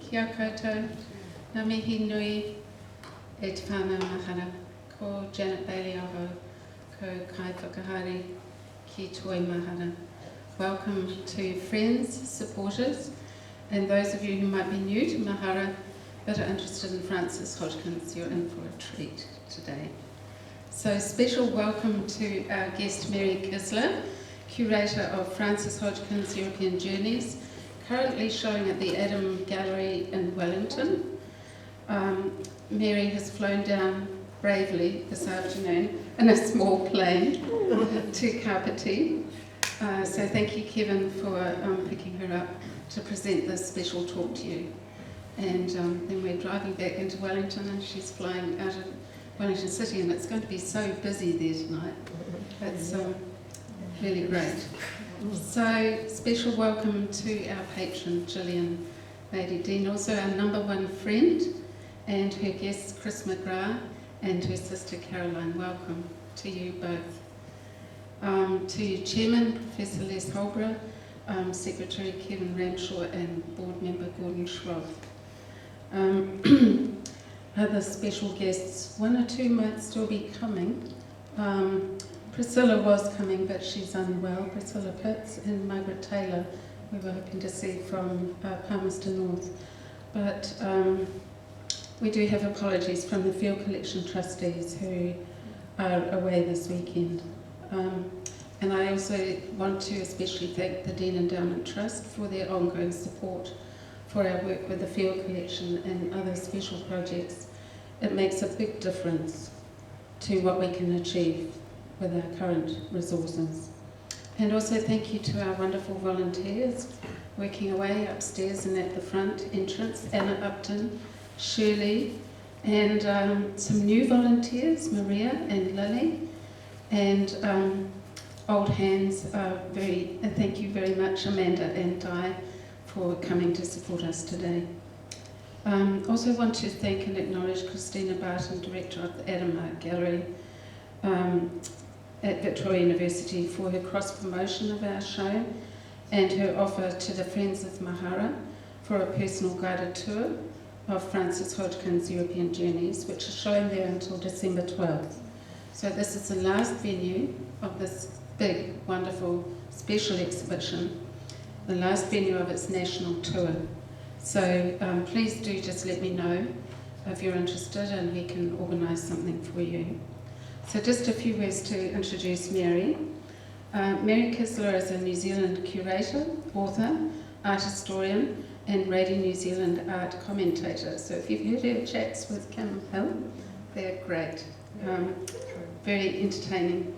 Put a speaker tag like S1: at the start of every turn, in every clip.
S1: kia koutou, ngā mihi nui e te whānau mahara, ko Janet Bailey aho, ko Kai Whakahari ki toi mahara. Welcome to friends, supporters, and those of you who might be new to Mahara but are interested in Frances Hodgkins, you're in for a treat today. So special welcome to our guest Mary Kisler, Curator of Frances Hodgkins' European Journeys, currently showing at the Auckland Gallery in Wellington. Mary has flown down bravely this afternoon in a small plane to Kapiti. So thank you, Kevin, for picking her up to present this special talk to you. And then we're driving back into Wellington and she's flying out of Wellington City, and it's going to be so busy there tonight. It's really great. So special welcome to our patron, Gillian Lady Dean, also our #1 friend, and her guests, Chris McGrath and her sister Caroline. Welcome to you both. To Chairman, Professor Les Holbrook, Secretary Kevin Ramshaw, and Board Member Gordon Schroff. Other special guests, one or two might still be coming. Priscilla was coming, but she's unwell. Priscilla Pitts and Margaret Taylor, we were hoping to see from Palmerston North. But we do have apologies from the Field Collection trustees who are away this weekend. And I also want to especially thank the Dean Endowment Trust for their ongoing support for our work with the Field Collection and other special projects. It makes a big difference to what we can achieve with our current resources. And also thank you to our wonderful volunteers working away upstairs and at the front entrance, Anna Upton, Shirley, and some new volunteers, Maria and Lily, and old hands. Thank you very much, Amanda and Di, for coming to support us today. Also want to thank and acknowledge Christina Barton, Director of the Auckland Art Gallery at Victoria University, for her cross-promotion of our show and her offer to the Friends of Mahara for a personal guided tour of Frances Hodgkins' European Journeys, which is showing there until December 12th. So this is the last venue of this big, wonderful, special exhibition, the last venue of its national tour. So please do just let me know if you're interested and we can organise something for you. So just a few words to introduce Mary. Mary Kisler is a New Zealand curator, author, art historian, and Radio New Zealand art commentator. So if you've heard her chats with Kim Hill, they're great, very entertaining.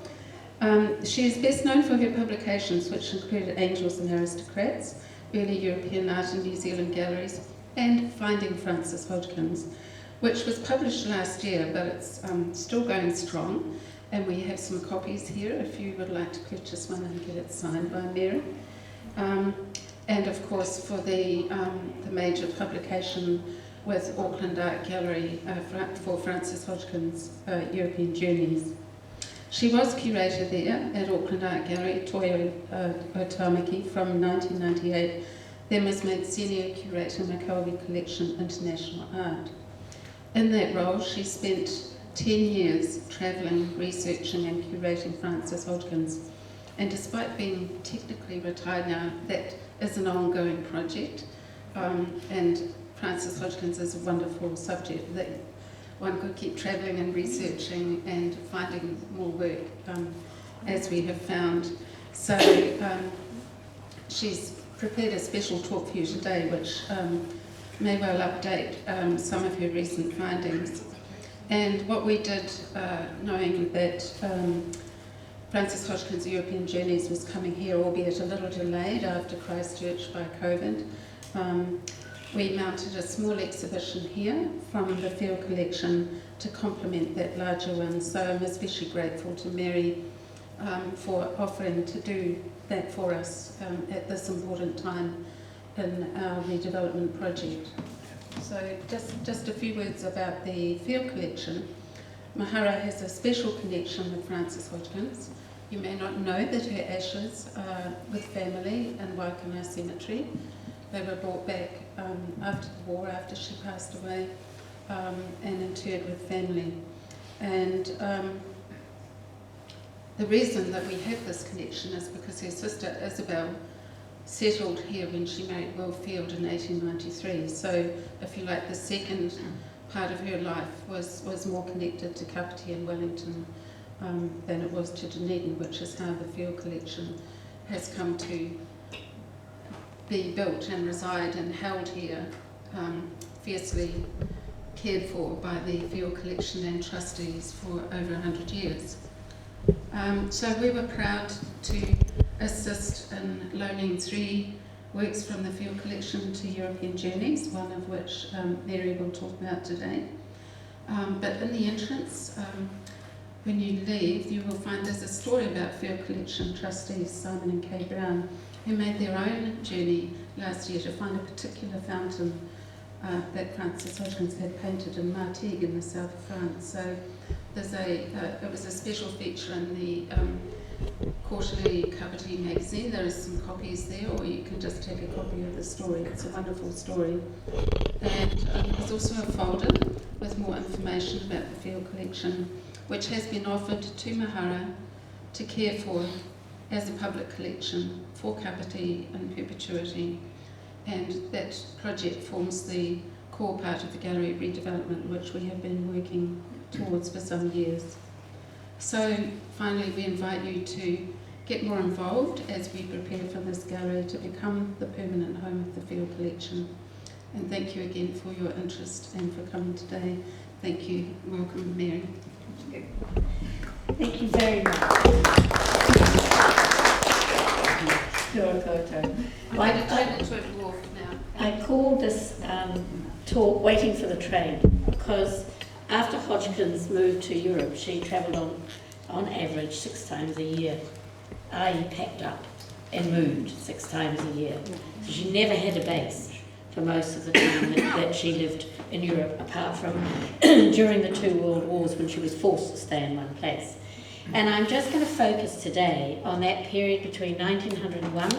S1: She is best known for her publications, which included Angels and Aristocrats, Early European Art in New Zealand Galleries, and Finding Frances Hodgkins, which was published last year, but it's still going strong. And we have some copies here if you would like to purchase one and get it signed by Mary. And of course for the major publication with Auckland Art Gallery for Frances Hodgkins' European Journeys. She was curator there at Auckland Art Gallery, Toi Otamaki, from 1998, then was made Senior Curator, Mackelvie Collection, International Art. In that role, she spent 10 years travelling, researching and curating Frances Hodgkins. And despite being technically retired now, that is an ongoing project. And Frances Hodgkins is a wonderful subject that one could keep travelling and researching and finding more work, as we have found. So she's prepared a special talk for you today, which may well update some of her recent findings. And what we did, knowing that Frances Hodgkins' European Journeys was coming here, albeit a little delayed after Christchurch by COVID, we mounted a small exhibition here from the Field Collection to complement that larger one. So I'm especially grateful to Mary for offering to do that for us at this important time in our redevelopment project. So just a few words about the Field Collection. Mahara has a special connection with Frances Hodgkins. You may not know that her ashes are with family in Waikana Cemetery. They were brought back after the war, after she passed away, and interred with family. And the reason that we have this connection is because her sister Isabel settled here when she married Will Field in 1893. So, if you like, the second part of her life was more connected to Kapiti and Wellington than it was to Dunedin, which is how the Field Collection has come to be built and reside and held here, fiercely cared for by the Field Collection and trustees for over 100 years. So we were proud to assist in loaning 3 works from the Field Collection to European Journeys, one of which Mary will talk about today. But in the entrance, when you leave, you will find there's a story about Field Collection trustees Simon and Kay Brown, who made their own journey last year to find a particular fountain that Francis Hodgkins had painted in Martigues in the south of France. So there's it was a special feature in the quarterly Kapiti magazine. There are some copies there, or you can just take a copy of the story. It's a wonderful story. And there's also a folder with more information about the Field Collection, which has been offered to Mahara to care for as a public collection for Kapiti in perpetuity. And that project forms the core part of the gallery redevelopment, which we have been working towards for some years. So finally, we invite you to get more involved as we prepare for this gallery to become the permanent home of the Field Collection. And thank you again for your interest and for coming today. Thank you. Welcome, Mary.
S2: Thank you very much. I called this talk Waiting for the Train because after Hodgkins moved to Europe, she travelled on average 6 times a year, i.e. packed up and moved 6 times a year. So she never had a base for most of the time that she lived in Europe, apart from during the 2 world wars when she was forced to stay in one place. And I'm just going to focus today on that period between 1901,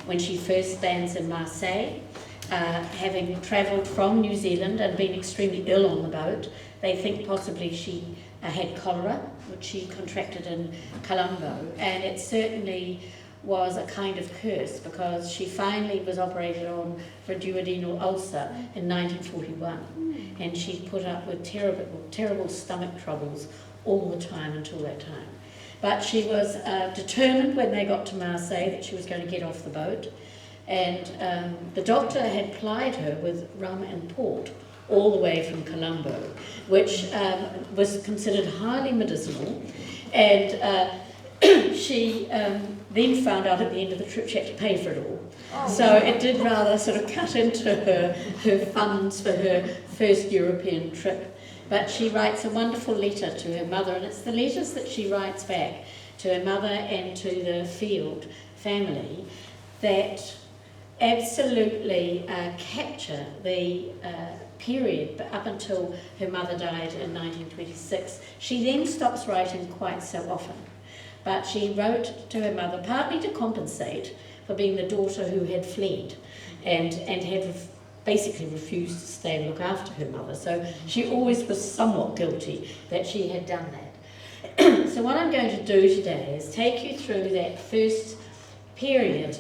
S2: when she first lands in Marseille, having travelled from New Zealand and been extremely ill on the boat. They think possibly she had cholera, which she contracted in Colombo, and it certainly was a kind of curse because she finally was operated on for a duodenal ulcer in 1941, and she put up with terrible stomach troubles all the time until that time. But she was determined when they got to Marseille that she was going to get off the boat, and the doctor had plied her with rum and port all the way from Colombo, which was considered highly medicinal, and she then found out at the end of the trip she had to pay for it all. Oh. So it did rather sort of cut into her funds for her first European trip. But she writes a wonderful letter to her mother, and it's the letters that she writes back to her mother and to the Field family that absolutely capture the period up until her mother died in 1926. She then stops writing quite so often, but she wrote to her mother partly to compensate for being the daughter who had fled and had basically refused to stay and look after her mother. So she always was somewhat guilty that she had done that. So what I'm going to do today is take you through that first period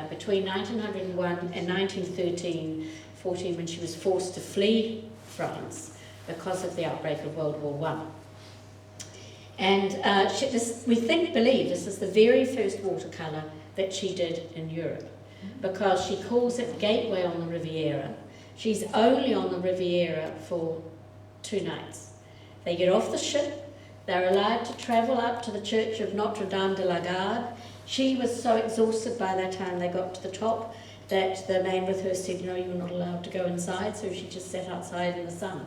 S2: between 1901 and 1913-14, when she was forced to flee France because of the outbreak of World War I. And we believe this is the very first watercolour that she did in Europe, because she calls it Gateway on the Riviera. She's only on the Riviera for 2 nights. They get off the ship, they're allowed to travel up to the church of Notre Dame de la Garde. She was so exhausted by the time they got to the top that the man with her said, no, you're not allowed to go inside, so she just sat outside in the sun.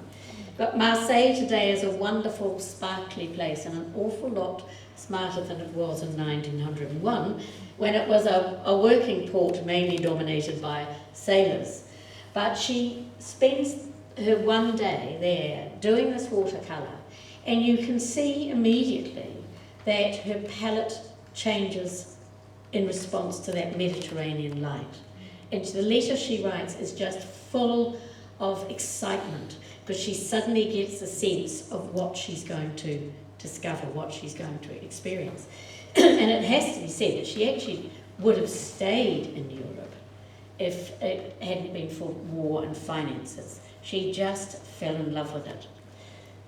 S2: But Marseille today is a wonderful, sparkly place, and an awful lot smarter than it was in 1901, when it was a working port mainly dominated by sailors. But she spends her one day there doing this watercolour, and you can see immediately that her palette changes in response to that Mediterranean light. And the letter she writes is just full of excitement, because she suddenly gets a sense of what she's going to discover, what she's going to experience. And it has to be said that she actually would have stayed in Europe if it hadn't been for war and finances. She just fell in love with it.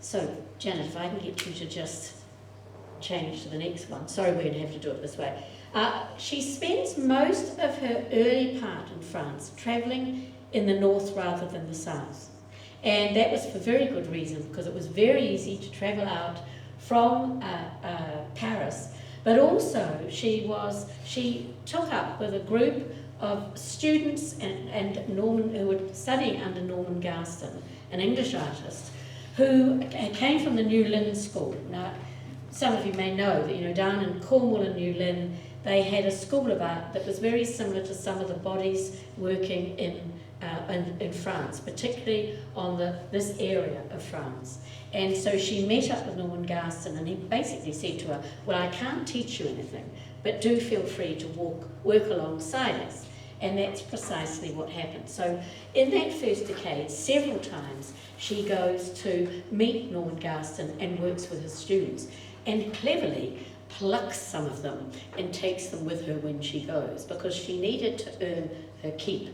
S2: So, Janet, if I can get you to just change to the next one. Sorry, we're going to have to do it this way. She spends most of her early part in France travelling in the north rather than the south. And that was for very good reason, because it was very easy to travel out from Paris. But also she took up with a group of students and Norman, who were studying under Norman Garston, an English artist, who came from the New Lynn School. Now, some of you may know that, down in Cornwall and New Lynn, they had a school of art that was very similar to some of the bodies working in France, particularly on this area of France. And so she met up with Norman Garston, and he basically said to her, well, I can't teach you anything, but do feel free to work alongside us. And that's precisely what happened. So in that first decade, several times she goes to meet Norman Garston and works with his students, and cleverly plucks some of them and takes them with her when she goes, because she needed to earn her keep.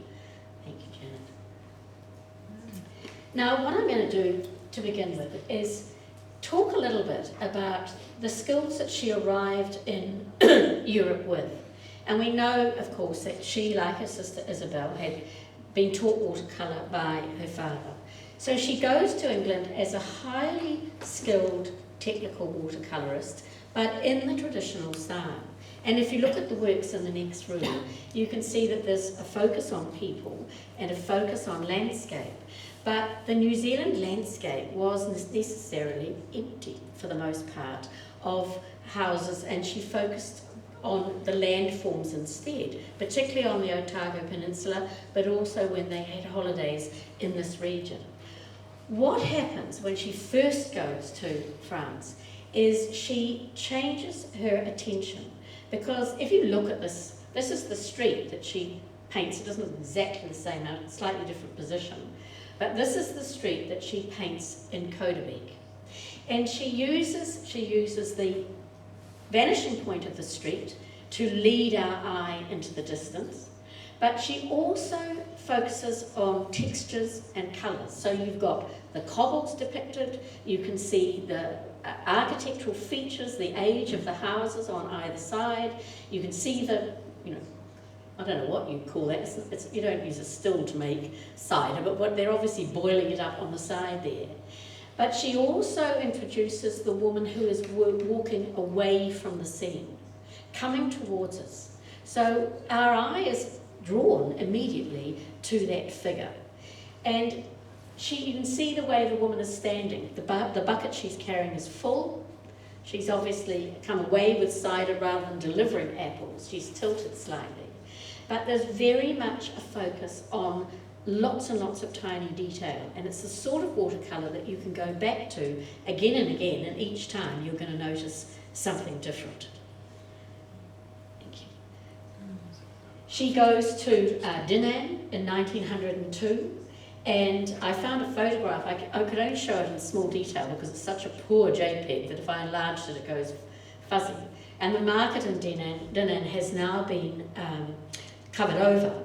S2: Thank you, Janet. Now, what I'm going to do to begin with is talk a little bit about the skills that she arrived in Europe with. And we know, of course, that she, like her sister Isabel, had been taught watercolour by her father. So she goes to England as a highly skilled technical watercolourist, but in the traditional style. And if you look at the works in the next room, you can see that there's a focus on people and a focus on landscape. But the New Zealand landscape was necessarily empty, for the most part, of houses, and she focused on the landforms instead, particularly on the Otago Peninsula, but also when they had holidays in this region. What happens when she first goes to France is she changes her attention, because if you look at this is the street that she paints. It doesn't look exactly the same now, it's a slightly different position, but this is the street that she paints in Codebeg. And she uses the vanishing point of the street to lead our eye into the distance, but she also focuses on textures and colours. So you've got the cobbles depicted, you can see the architectural features, the age of the houses on either side, you can see the, I don't know what you call that, you don't use a still to make cider, but they're obviously boiling it up on the side there. But she also introduces the woman who is walking away from the scene, coming towards us. So our eye is drawn immediately to that figure. And you can see the way the woman is standing. The bucket she's carrying is full. She's obviously come away with cider rather than delivering apples. She's tilted slightly. But there's very much a focus on lots and lots of tiny detail, and it's the sort of watercolour that you can go back to again and again, and each time you're going to notice something different. Thank you. She goes to Dinan in 1902, and I found a photograph. I could only show it in small detail because it's such a poor JPEG that if I enlarged it, it goes fuzzy. And the market in Dinan has now been covered over.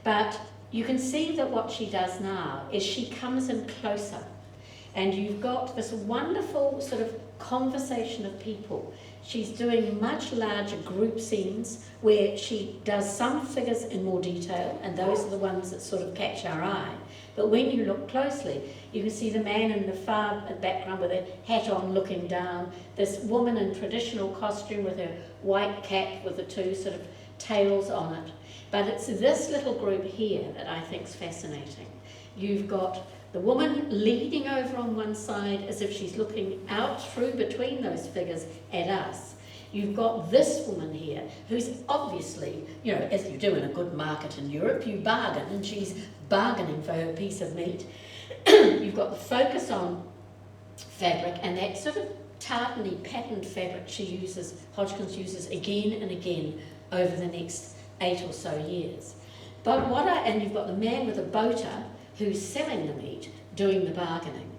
S2: But you can see that what she does now is she comes in closer, and you've got this wonderful sort of conversation of people. She's doing much larger group scenes where she does some figures in more detail, and those are the ones that sort of catch our eye. But when you look closely, you can see the man in the far background with a hat on looking down, this woman in traditional costume with her white cap with the two sort of tails on it. But it's this little group here that I think is fascinating. You've got the woman leaning over on one side as if she's looking out through between those figures at us. You've got this woman here who's obviously, as you do in a good market in Europe, you bargain, and she's bargaining for her piece of meat. You've got the focus on fabric, and that sort of tartany patterned fabric Hodgkins uses again and again over the next 8 or so years. And you've got the man with a boater who's selling the meat, doing the bargaining.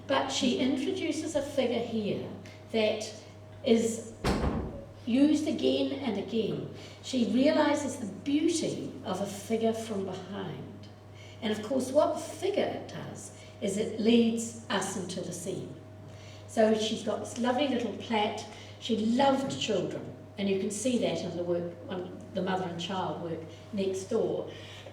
S2: But she introduces a figure here that is used again and again. She realises the beauty of a figure from behind. And of course, what the figure does is it leads us into the scene. So she's got this lovely little plait. She loved children, and you can see that in the work, the mother and child work next door.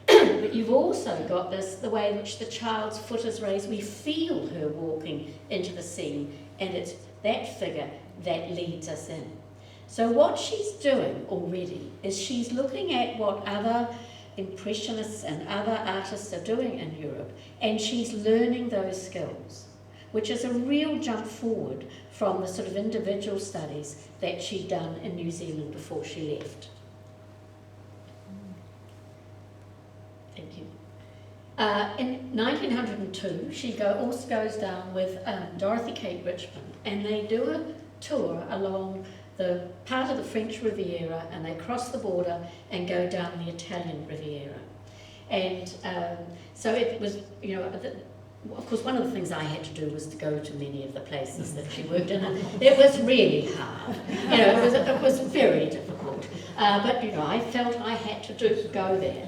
S2: But you've also got the way in which the child's foot is raised. We feel her walking into the scene, and it's that figure that leads us in. So what she's doing already is she's looking at what other Impressionists and other artists are doing in Europe, and she's learning those skills, which is a real jump forward from the sort of individual studies that she'd done in New Zealand before she left. Thank you. In 1902, she also goes down with Dorothy Kate Richmond, and they do a tour along the part of the French Riviera, and they cross the border and go down the Italian Riviera. And so it was, you know, of course, one of the things I had to do was to go to many of the places that she worked in, and it was really hard. You know, it was very difficult. But, you know, I felt I had to go there.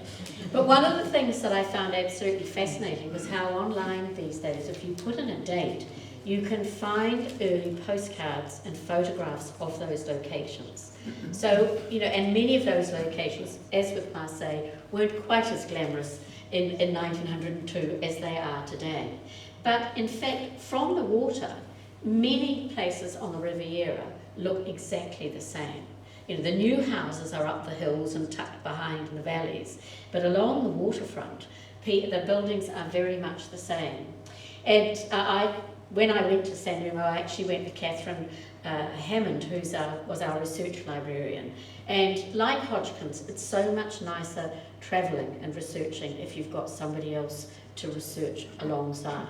S2: But one of the things that I found absolutely fascinating was how online these days, if you put in a date, you can find early postcards and photographs of those locations. So, you know, and many of those locations, as with Marseille, weren't quite as glamorous in 1902 as they are today. But in fact, from the water, many places on the Riviera look exactly the same. You know, the new houses are up the hills and tucked behind in the valleys, but along the waterfront, the buildings are very much the same. And when I went to San Remo, I actually went with Catherine Hammond, who was our research librarian. And like Hodgkins, it's so much nicer travelling and researching if you've got somebody else to research alongside.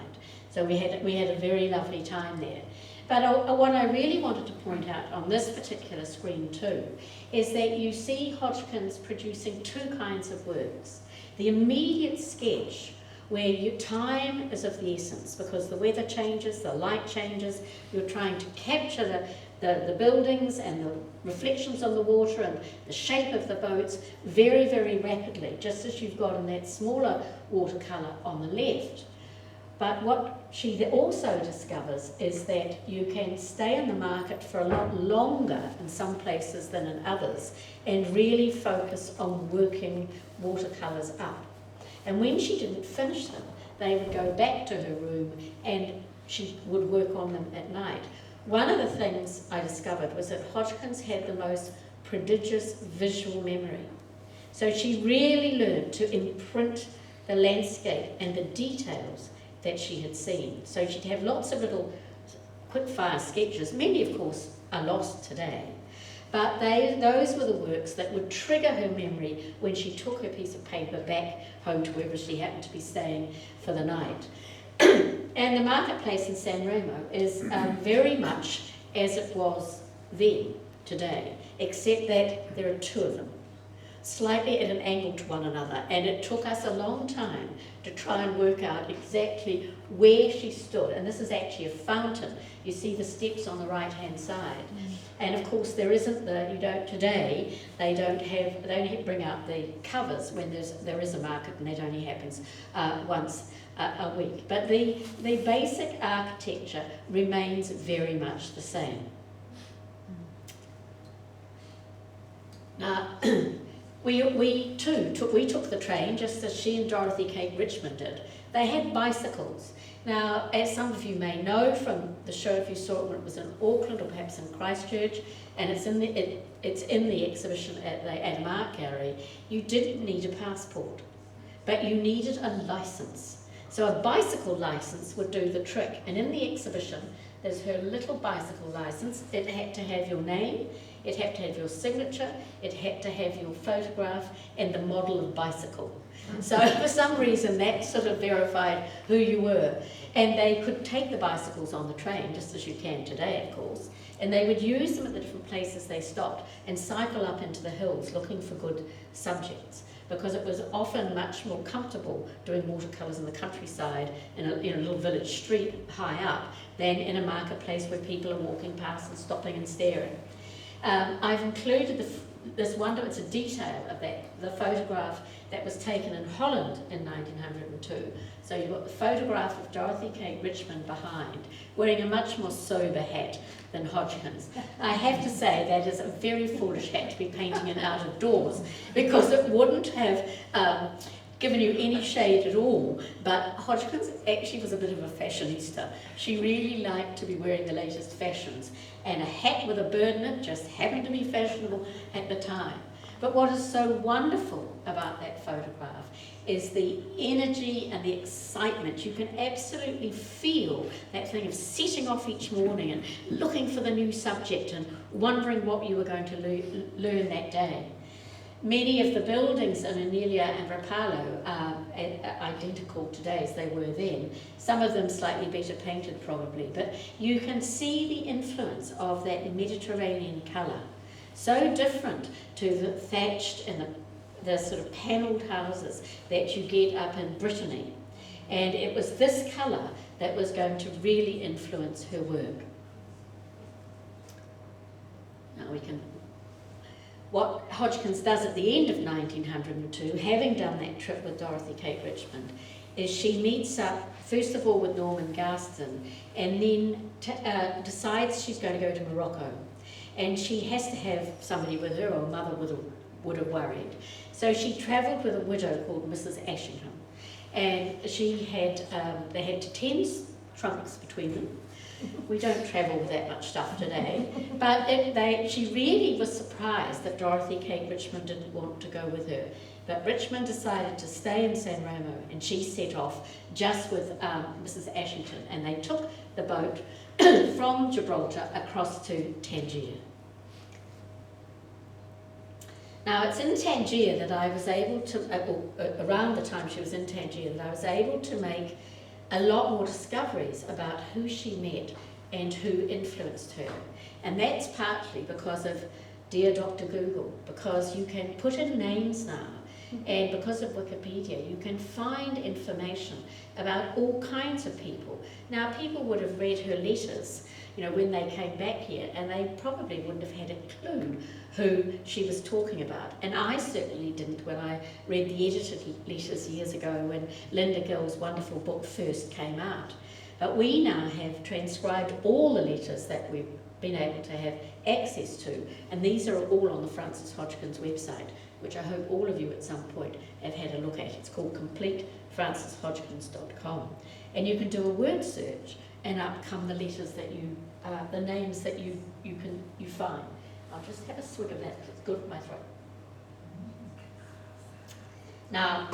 S2: So we had a very lovely time there. But what I really wanted to point out on this particular screen too is that you see Hodgkins producing two kinds of works. The immediate sketch, where time is of the essence because the weather changes, the light changes, you're trying to capture the buildings and the reflections on the water and the shape of the boats very, very rapidly, just as you've got in that smaller watercolour on the left. But what she also discovers is that you can stay in the market for a lot longer in some places than in others and really focus on working watercolours up. And when she didn't finish them, they would go back to her room and she would work on them at night. One of the things I discovered was that Hodgkins had the most prodigious visual memory. So she really learned to imprint the landscape and the details that she had seen. So she'd have lots of little quick-fire sketches. Many, of course, are lost today. But those were the works that would trigger her memory when she took her piece of paper back home to wherever she happened to be staying for the night. And the marketplace in San Remo is very much as it was then, today, except that there are two of them, slightly at an angle to one another, and it took us a long time to try and work out exactly where she stood. And this is actually a fountain. You see the steps on the right-hand side. And of course there isn't today they only bring out the covers when there is a market, and that only happens once a week. But the basic architecture remains very much the same. Now, we took the train just as she and Dorothy Kate Richmond did. They had bicycles. Now, as some of you may know from the show, if you saw it when it was in Auckland or perhaps in Christchurch, and it's in the exhibition at the Auckland Art Gallery, you didn't need a passport, but you needed a license. So a bicycle license would do the trick. And in the exhibition, there's her little bicycle license. It had to have your name, it had to have your signature, it had to have your photograph and the model of bicycle. So for some reason that sort of verified who you were. And they could take the bicycles on the train, just as you can today, of course, and they would use them at the different places they stopped and cycle up into the hills looking for good subjects. because it was often much more comfortable doing watercolours in the countryside in a little village street high up than in a marketplace where people are walking past and stopping and staring. I've included this wonder, it's a detail of the photograph that was taken in Holland in 1902. So you've got the photograph of Dorothy Kate Richmond behind, wearing a much more sober hat than Hodgkins. I have to say that is a very foolish hat to be painting in out of doors, because it wouldn't have given you any shade at all. But Hodgkins actually was a bit of a fashionista. She really liked to be wearing the latest fashions, and a hat with a bird in it just happened to be fashionable at the time. But what is so wonderful about that photograph is the energy and the excitement. You can absolutely feel that thing of setting off each morning and looking for the new subject and wondering what you were going to learn that day. Many of the buildings in Anelia and Rapallo are identical today as they were then. Some of them slightly better painted probably, but you can see the influence of that Mediterranean colour. So different to the thatched and the sort of panelled houses that you get up in Brittany. And it was this colour that was going to really influence her work. Now we can... What Hodgkins does at the end of 1902, having done that trip with Dorothy Kate Richmond, is she meets up, first of all, with Norman Garston, and then decides she's going to go to Morocco. And she has to have somebody with her, or mother would have worried. So she travelled with a widow called Mrs. Ashingham. And they had 10 trunks between them. We don't travel with that much stuff today, but she really was surprised that Dorothy Kate Richmond didn't want to go with her. But Richmond decided to stay in San Ramo, and she set off just with Mrs. Ashington, and they took the boat from Gibraltar across to Tangier. Now, it's in Tangier that I was able to, around the time she was in Tangier, that I was able to make a lot more discoveries about who she met and who influenced her. And that's partly because of Dear Dr. Google, because you can put in names now, and because of Wikipedia, you can find information about all kinds of people. Now, people would have read her letters, when they came back here, and they probably wouldn't have had a clue who she was talking about. And I certainly didn't when I read the edited letters years ago when Linda Gill's wonderful book first came out. But we now have transcribed all the letters that we've been able to have access to, and these are all on the Frances Hodgkins website, which I hope all of you at some point have had a look at. It's called CompleteFrancesHodgkins.com. And you can do a word search, and up come the letters that the names that you find. I'll just have a swig of that because it's good for my throat. Now,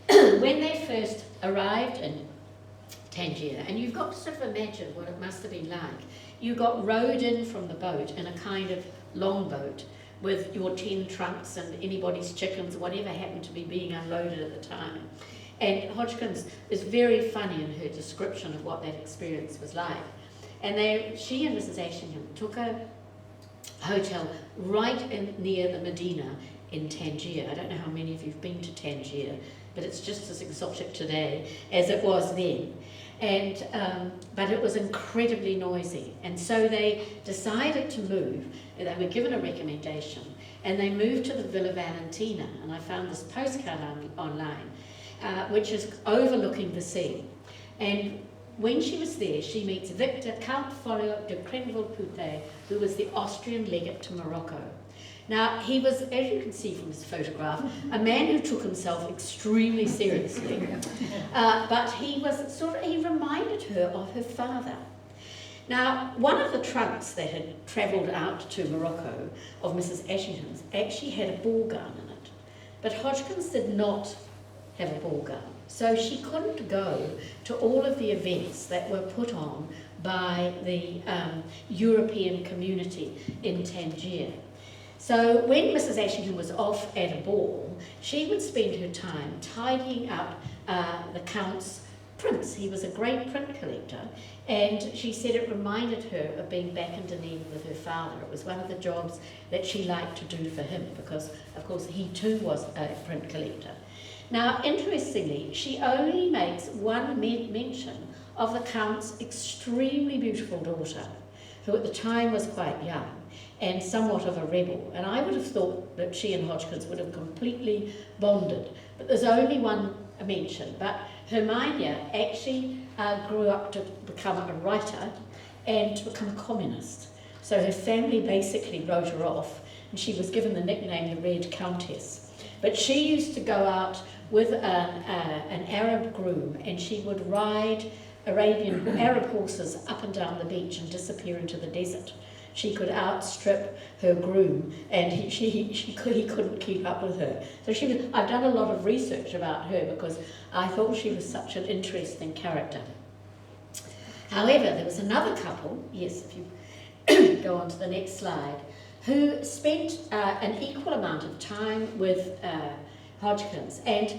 S2: when they first arrived in Tangier, and you've got to sort of imagine what it must have been like. You got rowed in from the boat in a kind of longboat with your 10 trunks and anybody's chickens, whatever happened to be being unloaded at the time. And Hodgkins is very funny in her description of what that experience was like. And she and Mrs. Ashingham took a hotel right near the Medina in Tangier. I don't know how many of you have been to Tangier, but it's just as exotic today as it was then. And but it was incredibly noisy, and so they decided to move. They were given a recommendation, and they moved to the Villa Valentina. And I found this postcard online, which is overlooking the sea. And when she was there, she meets Victor Count Folio de Crenville-Poutet, who was the Austrian legate to Morocco. Now, he was, as you can see from his photograph, a man who took himself extremely seriously. But he reminded her of her father. Now, one of the trunks that had travelled out to Morocco of Mrs. Ashington's actually had a ball gown in it. But Hodgkins did not have a ball gown. So she couldn't go to all of the events that were put on by the European community in Tangier. So when Mrs. Ashington was off at a ball, she would spend her time tidying up the Count's prints. He was a great print collector, and she said it reminded her of being back in Dunedin with her father. It was one of the jobs that she liked to do for him because, of course, he too was a print collector. Now, interestingly, she only makes one mention of the Count's extremely beautiful daughter, who at the time was quite young and somewhat of a rebel. And I would have thought that she and Hodgkins would have completely bonded, but there's only one mention. But Herminia actually grew up to become a writer and to become a communist. So her family basically wrote her off, and she was given the nickname the Red Countess. But she used to go out with an Arab groom, and she would ride Arab horses up and down the beach and disappear into the desert. She could outstrip her groom, and he couldn't keep up with her. So I've done a lot of research about her because I thought she was such an interesting character. However, there was another couple, yes, if you go on to the next slide, who spent an equal amount of time with Hodgkins, and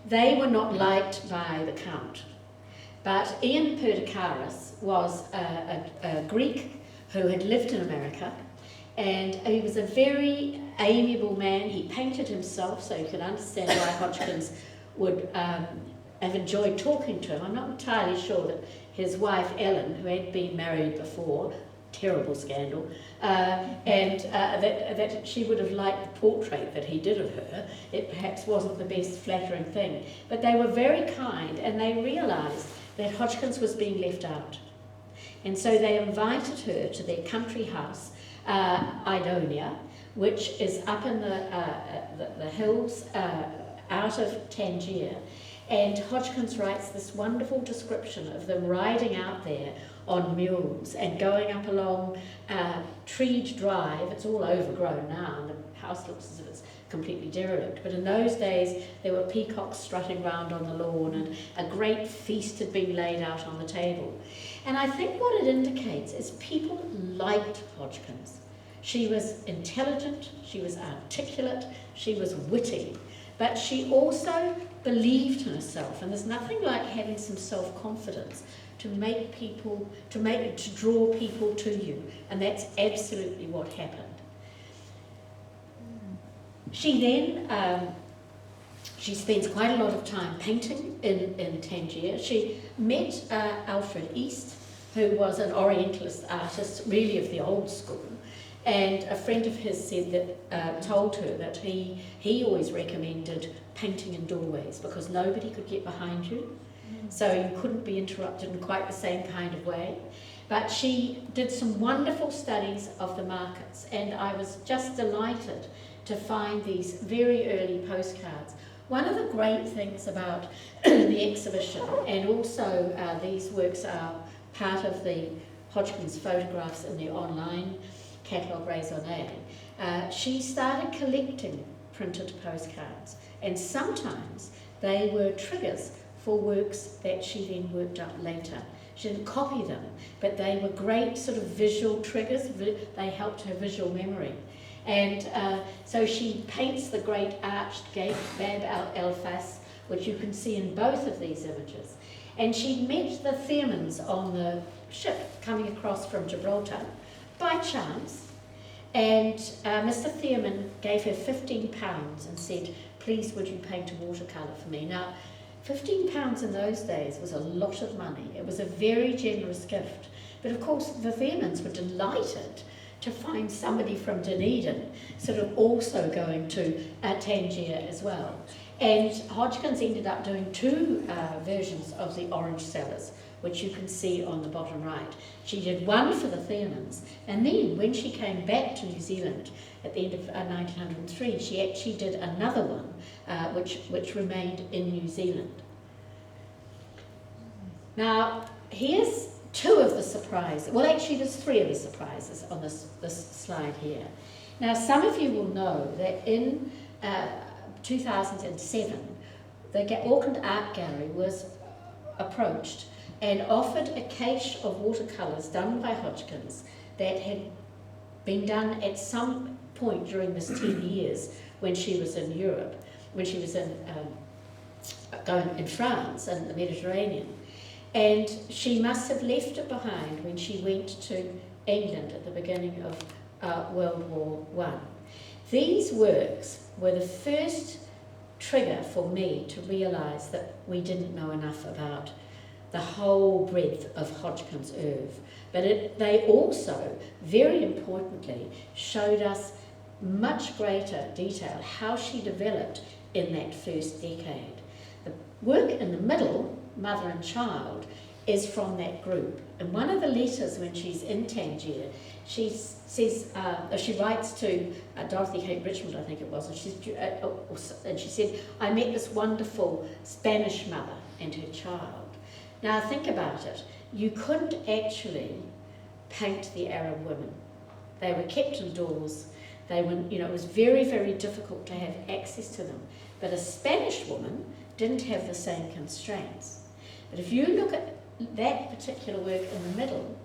S2: they were not liked by the Count. But Ian Perdicaris was a Greek who had lived in America, and he was a very amiable man. He painted himself, so you can understand why Hodgkins would have enjoyed talking to him. I'm not entirely sure that his wife Ellen, who had been married before, terrible scandal, that she would have liked the portrait that he did of her. It perhaps wasn't the best flattering thing, but they were very kind, and they realised that Hodgkins was being left out. And so they invited her to their country house, Idonia, which is up in the hills out of Tangier. And Hodgkins writes this wonderful description of them riding out there on mules and going up along Treed Drive. It's all overgrown now, and the house looks as if it's completely derelict. But in those days, there were peacocks strutting round on the lawn, and a great feast had been laid out on the table. And I think what it indicates is people liked Hodgkins. She was intelligent, she was articulate, she was witty, but she also believed in herself. And there's nothing like having some self-confidence to draw people to you. And that's absolutely what happened. She then, she spends quite a lot of time painting in Tangier. She met Alfred East, who was an Orientalist artist, really of the old school. And a friend of his said that, told her that he always recommended painting in doorways because nobody could get behind you. So you couldn't be interrupted in quite the same kind of way. But she did some wonderful studies of the markets, and I was just delighted to find these very early postcards. One of the great things about the exhibition, and also these works are part of the Hodgkins photographs in the online catalogue raisonne, she started collecting printed postcards, and sometimes they were triggers for works that she then worked up later. She didn't copy them, but they were great sort of visual triggers. They helped her visual memory. And so she paints the great arched gate, Bab el-Fas, which you can see in both of these images. And she met the Thurmans on the ship coming across from Gibraltar by chance. And Mr. Thurman gave her £15 and said, please would you paint a watercolour for me? Now, £15 in those days was a lot of money. It was a very generous gift. But of course, the Thurmans were delighted to find somebody from Dunedin sort of also going to Tangier as well. And Hodgkins ended up doing two versions of the Orange Sellers, which you can see on the bottom right. She did one for the Thurmans, and then when she came back to New Zealand at the end of 1903, she actually did another one, which remained in New Zealand. Now, here's two of the surprises. Well, actually, there's three of the surprises on this slide here. Now, some of you will know that in 2007, the Auckland Art Gallery was approached and offered a cache of watercolours done by Hodgkins that had been done at some point during this 10 years when she was in Europe, when she was in France and the Mediterranean. And she must have left it behind when she went to England at the beginning of World War I. These works were the first trigger for me to realise that we didn't know enough about the whole breadth of Hodgkins' oeuvre. But they also, very importantly, showed us much greater detail how she developed in that first decade. The work in the middle, Mother and Child, is from that group. And one of the letters when she's in Tangier, she says, she writes to Dorothy Kate Richmond, I think it was, and she said, I met this wonderful Spanish mother and her child. Now think about it, you couldn't actually paint the Arab women. They were kept indoors. They were, it was very, very difficult to have access to them. But a Spanish woman didn't have the same constraints. But if you look at that particular work in the middle,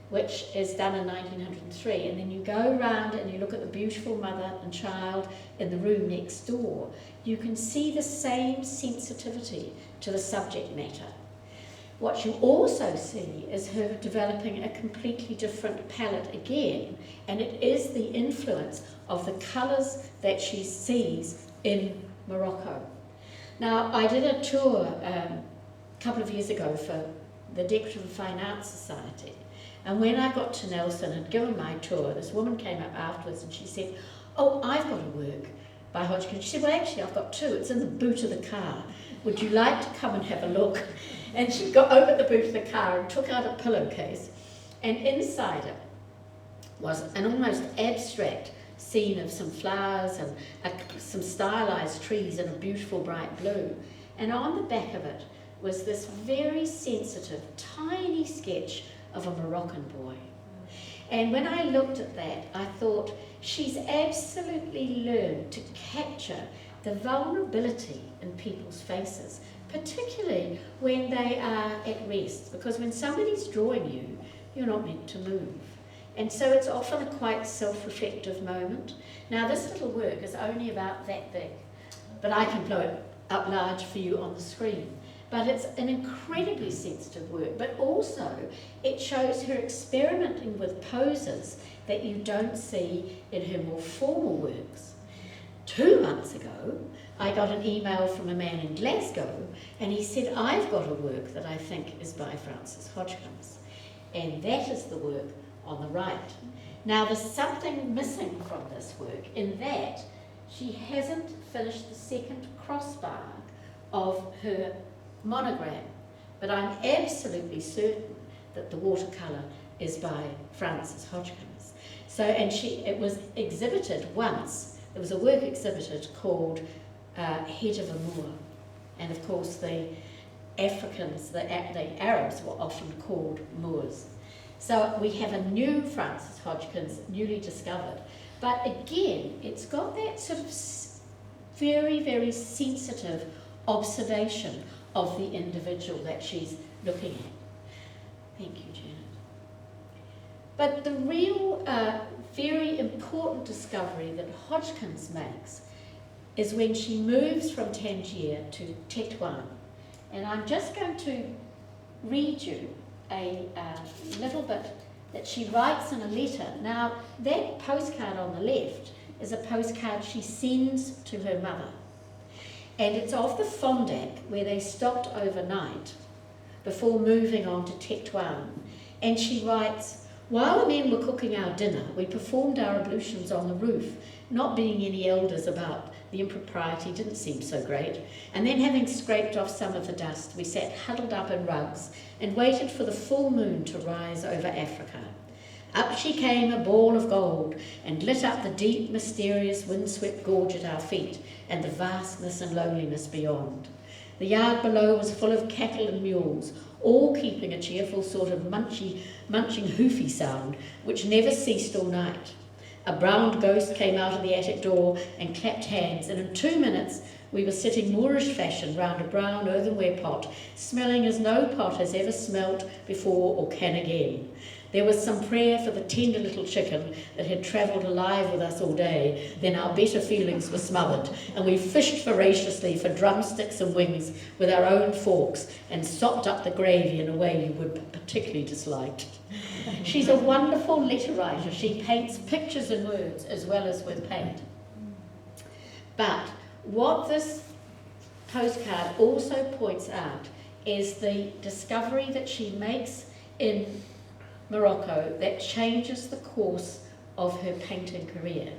S2: which is done in 1903, and then you go around and you look at the beautiful mother and child in the room next door, you can see the same sensitivity to the subject matter. What you also see is her developing a completely different palette again, and it is the influence of the colours that she sees in Morocco. Now, I did a tour a couple of years ago for the Decorative and Fine Arts Society, and when I got to Nelson and given my tour, this woman came up afterwards and she said, oh, I've got a work by Hodgkins. She said, well, actually, I've got two. It's in the boot of the car. Would you like to come and have a look? And she opened the boot of the car and took out a pillowcase, and inside it was an almost abstract scene of some flowers and some stylized trees in a beautiful bright blue. And on the back of it was this very sensitive, tiny sketch of a Moroccan boy. And when I looked at that, I thought, she's absolutely learned to capture the vulnerability in people's faces, particularly when they are at rest, because when somebody's drawing you, you're not meant to move. And so it's often a quite self-reflective moment. Now, this little work is only about that big, but I can blow it up large for you on the screen. But it's an incredibly sensitive work, but also it shows her experimenting with poses that you don't see in her more formal works. 2 months ago, I got an email from a man in Glasgow, and he said, I've got a work that I think is by Frances Hodgkins, and that is the work on the right. Now, there's something missing from this work in that she hasn't finished the second crossbar of her monogram, but I'm absolutely certain that the watercolour is by Frances Hodgkins. So, and it was exhibited once. There was a work exhibited called Head of a Moor, and of course the Africans, the Arabs were often called Moors. So we have a new Frances Hodgkins, newly discovered, but again, it's got that sort of very, very sensitive observation of the individual that she's looking at. Thank you, Janet. But the real, very important discovery that Hodgkins makes is when she moves from Tangier to Tetuan. And I'm just going to read you a little bit that she writes in a letter. Now, that postcard on the left is a postcard she sends to her mother. And it's of the Fondak, where they stopped overnight before moving on to Tetuan. And she writes, while the men were cooking our dinner, we performed our ablutions on the roof, not being any elders about. The impropriety didn't seem so great. And then, having scraped off some of the dust, we sat huddled up in rugs and waited for the full moon to rise over Africa. Up she came, a ball of gold, and lit up the deep, mysterious, windswept gorge at our feet and the vastness and loneliness beyond. The yard below was full of cattle and mules, all keeping a cheerful sort of munching hoofy sound, which never ceased all night. A brown ghost came out of the attic door and clapped hands, and in 2 minutes we were sitting Moorish fashion round a brown earthenware pot, smelling as no pot has ever smelt before or can again. There was some prayer for the tender little chicken that had travelled alive with us all day, then our better feelings were smothered, and we fished voraciously for drumsticks and wings with our own forks and sopped up the gravy in a way you would particularly dislike. She's a wonderful letter writer. She paints pictures and words as well as with paint. But what this postcard also points out is the discovery that she makes in Morocco that changes the course of her painting career.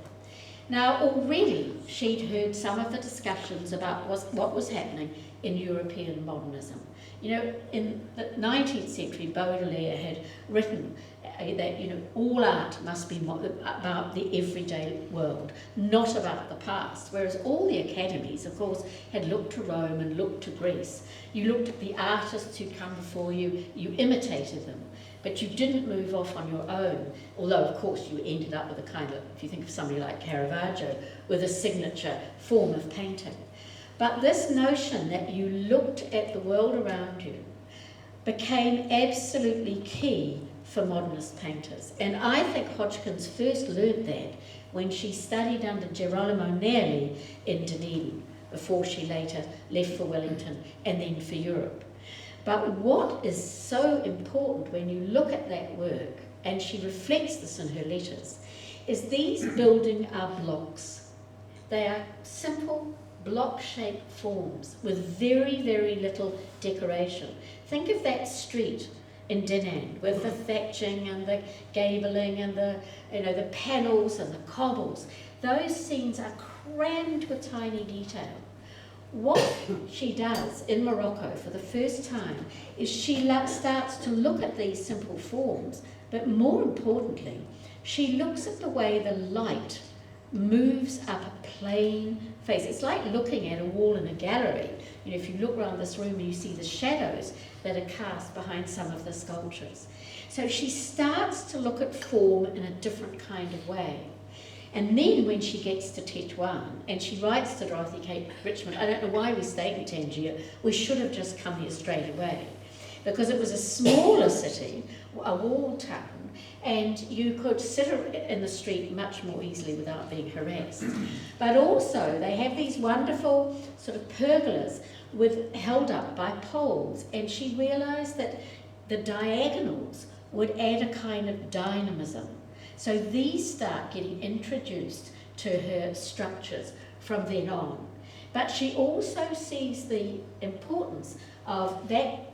S2: Now, already she'd heard some of the discussions about what was happening in European modernism. You know, in the 19th century, Baudelaire had written that, you know, all art must be about the everyday world, not about the past. Whereas all the academies, of course, had looked to Rome and looked to Greece. You looked at the artists who'd come before you, you imitated them. But you didn't move off on your own, although of course you ended up with a kind of, if you think of somebody like Caravaggio, with a signature form of painting. But this notion that you looked at the world around you became absolutely key for modernist painters. And I think Hodgkins first learnt that when she studied under Gerolamo Nerli in Dunedin, before she later left for Wellington and then for Europe. But what is so important when you look at that work, and she reflects this in her letters, is these building are blocks. They are simple block-shaped forms with very, very little decoration. Think of that street in Dinan with the thatching and the gabling and the, you know, the panels and the cobbles. Those scenes are crammed with tiny detail. What she does in Morocco for the first time is she starts to look at these simple forms, but more importantly, she looks at the way the light moves up a plain face. It's like looking at a wall in a gallery. You know, if you look around this room, you see the shadows that are cast behind some of the sculptures. So she starts to look at form in a different kind of way. And then when she gets to Tetuan, and she writes to Dorothy Kate Richmond, I don't know why we stayed in Tangier, we should have just come here straight away. Because it was a smaller city, a walled town, and you could sit in the street much more easily without being harassed. But also, they have these wonderful sort of pergolas held up by poles, and she realised that the diagonals would add a kind of dynamism. So these start getting introduced to her structures from then on. But she also sees the importance of that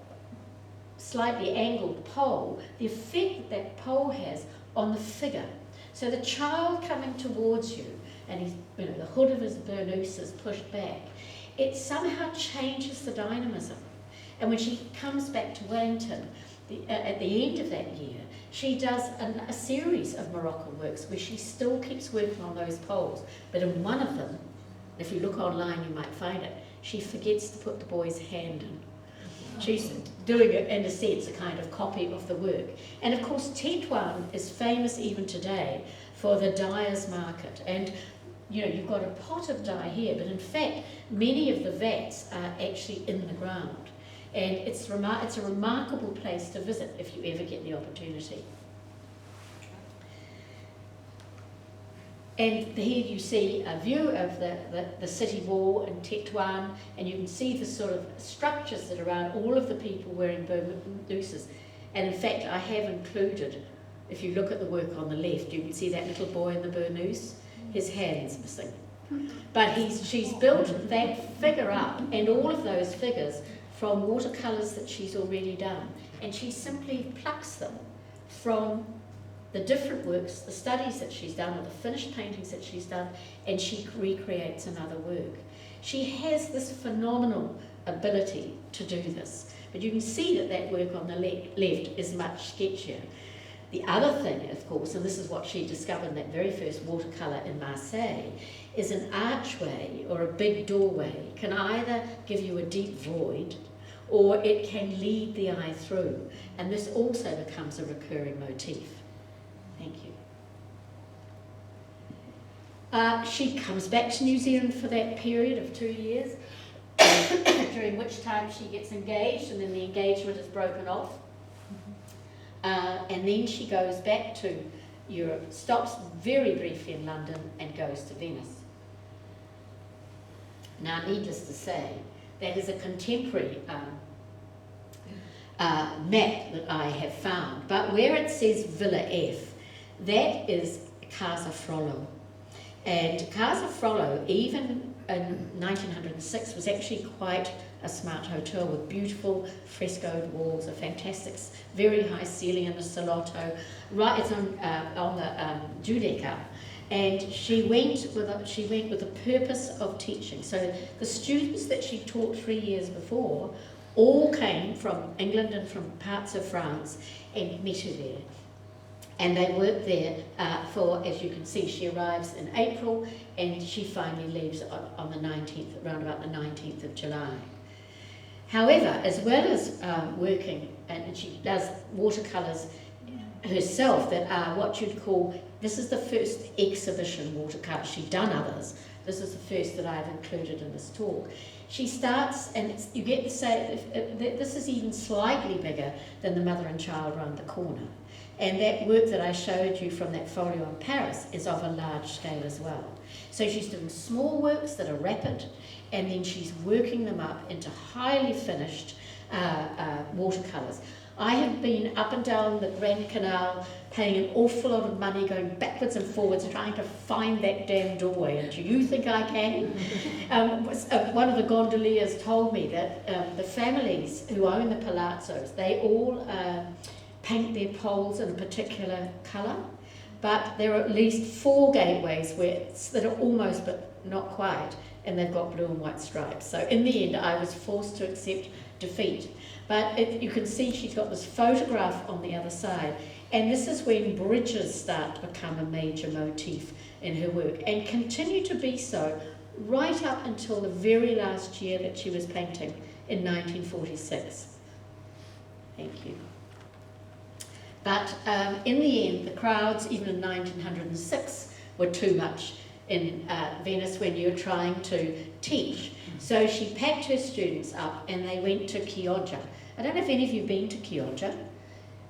S2: slightly angled pole, the effect that pole has on the figure. So the child coming towards you, and he's, you know, the hood of his burnous is pushed back, it somehow changes the dynamism. And when she comes back to Wellington, at the end of that year, she does a series of Moroccan works where she still keeps working on those poles. But in one of them, if you look online you might find it, she forgets to put the boy's hand in. She's doing it, in a sense, a kind of copy of the work. And of course Tetuan is famous even today for the dyer's market. And you know, you've got a pot of dye here, but in fact many of the vats are actually in the ground. And it's a remarkable place to visit if you ever get the opportunity. And here you see a view of the city wall in Tetuan, and you can see the sort of structures that are around, all of the people wearing burnouses. And in fact, I have included, if you look at the work on the left, you can see that little boy in the burnous, his hand's missing. But she's built that figure up, and all of those figures, from watercolours that she's already done, and she simply plucks them from the different works, the studies that she's done, or the finished paintings that she's done, and she recreates another work. She has this phenomenal ability to do this, but you can see that that work on the left is much sketchier. The other thing, of course, and this is what she discovered in that very first watercolour in Marseille, is an archway or a big doorway can either give you a deep void or it can lead the eye through. And this also becomes a recurring motif. Thank you. She comes back to New Zealand for that period of 2 years, during which time she gets engaged, and then the engagement is broken off. And then she goes back to Europe, stops very briefly in London, and goes to Venice. Now, needless to say, that is a contemporary map that I have found, but where it says Villa F, that is Casa Frollo. And Casa Frollo, even in 1906, was actually quite a smart hotel with beautiful frescoed walls, a fantastic, very high ceiling in the salotto. Right, it's on the Giudecca. And she went with the purpose of teaching. So the students that she taught 3 years before all came from England and from parts of France and met her there. And they worked there for, as you can see, she arrives in April and she finally leaves on the 19th, around about the 19th of July. However, as well as working, and she does watercolours herself that are what you'd call, this is the first exhibition watercolour. She'd done others. This is the first that I've included in this talk. She starts, and you get to say, this is even slightly bigger than the mother and child round the corner. And that work that I showed you from that folio in Paris is of a large scale as well. So she's doing small works that are rapid, and then she's working them up into highly finished watercolours. I have been up and down the Grand Canal paying an awful lot of money, going backwards and forwards, trying to find that damn doorway. And do you think I can? One of the gondoliers told me that the families who own the palazzos, they all paint their poles in a particular colour, but there are at least 4 gateways that are almost but not quite, and they've got blue and white stripes. So in the end, I was forced to accept defeat. But you can see she's got this photograph on the other side, and this is when bridges start to become a major motif in her work, and continue to be so right up until the very last year that she was painting in 1946. Thank you. But in the end, the crowds, even in 1906, were too much in Venice when you're trying to teach. So she packed her students up and they went to Chioggia. I don't know if any of you have been to Chioggia.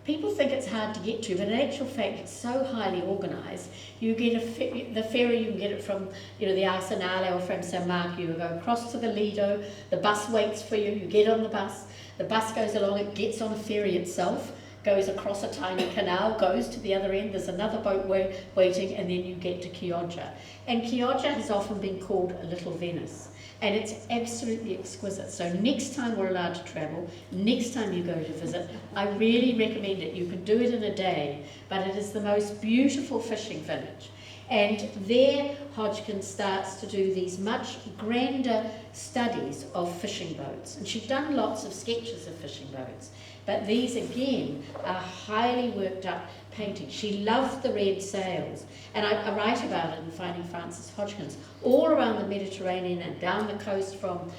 S2: People think it's hard to get to, but in actual fact, it's so highly organised. You get the ferry, you can get it from the Arsenale or from San Marco. You go across to the Lido, the bus waits for you, you get on the bus goes along, it gets on a ferry itself, goes across a tiny canal, goes to the other end, there's another boat waiting, and then you get to Chioggia. And Chioggia has often been called a little Venice, and it's absolutely exquisite. So next time we're allowed to travel, next time you go to visit, I really recommend it. You can do it in a day, but it is the most beautiful fishing village. And there Hodgkins starts to do these much grander studies of fishing boats. And she'd done lots of sketches of fishing boats, but these again are highly worked up paintings. She loved the red sails, and I write about it in Finding Frances Hodgkins. All around the Mediterranean and down the coast from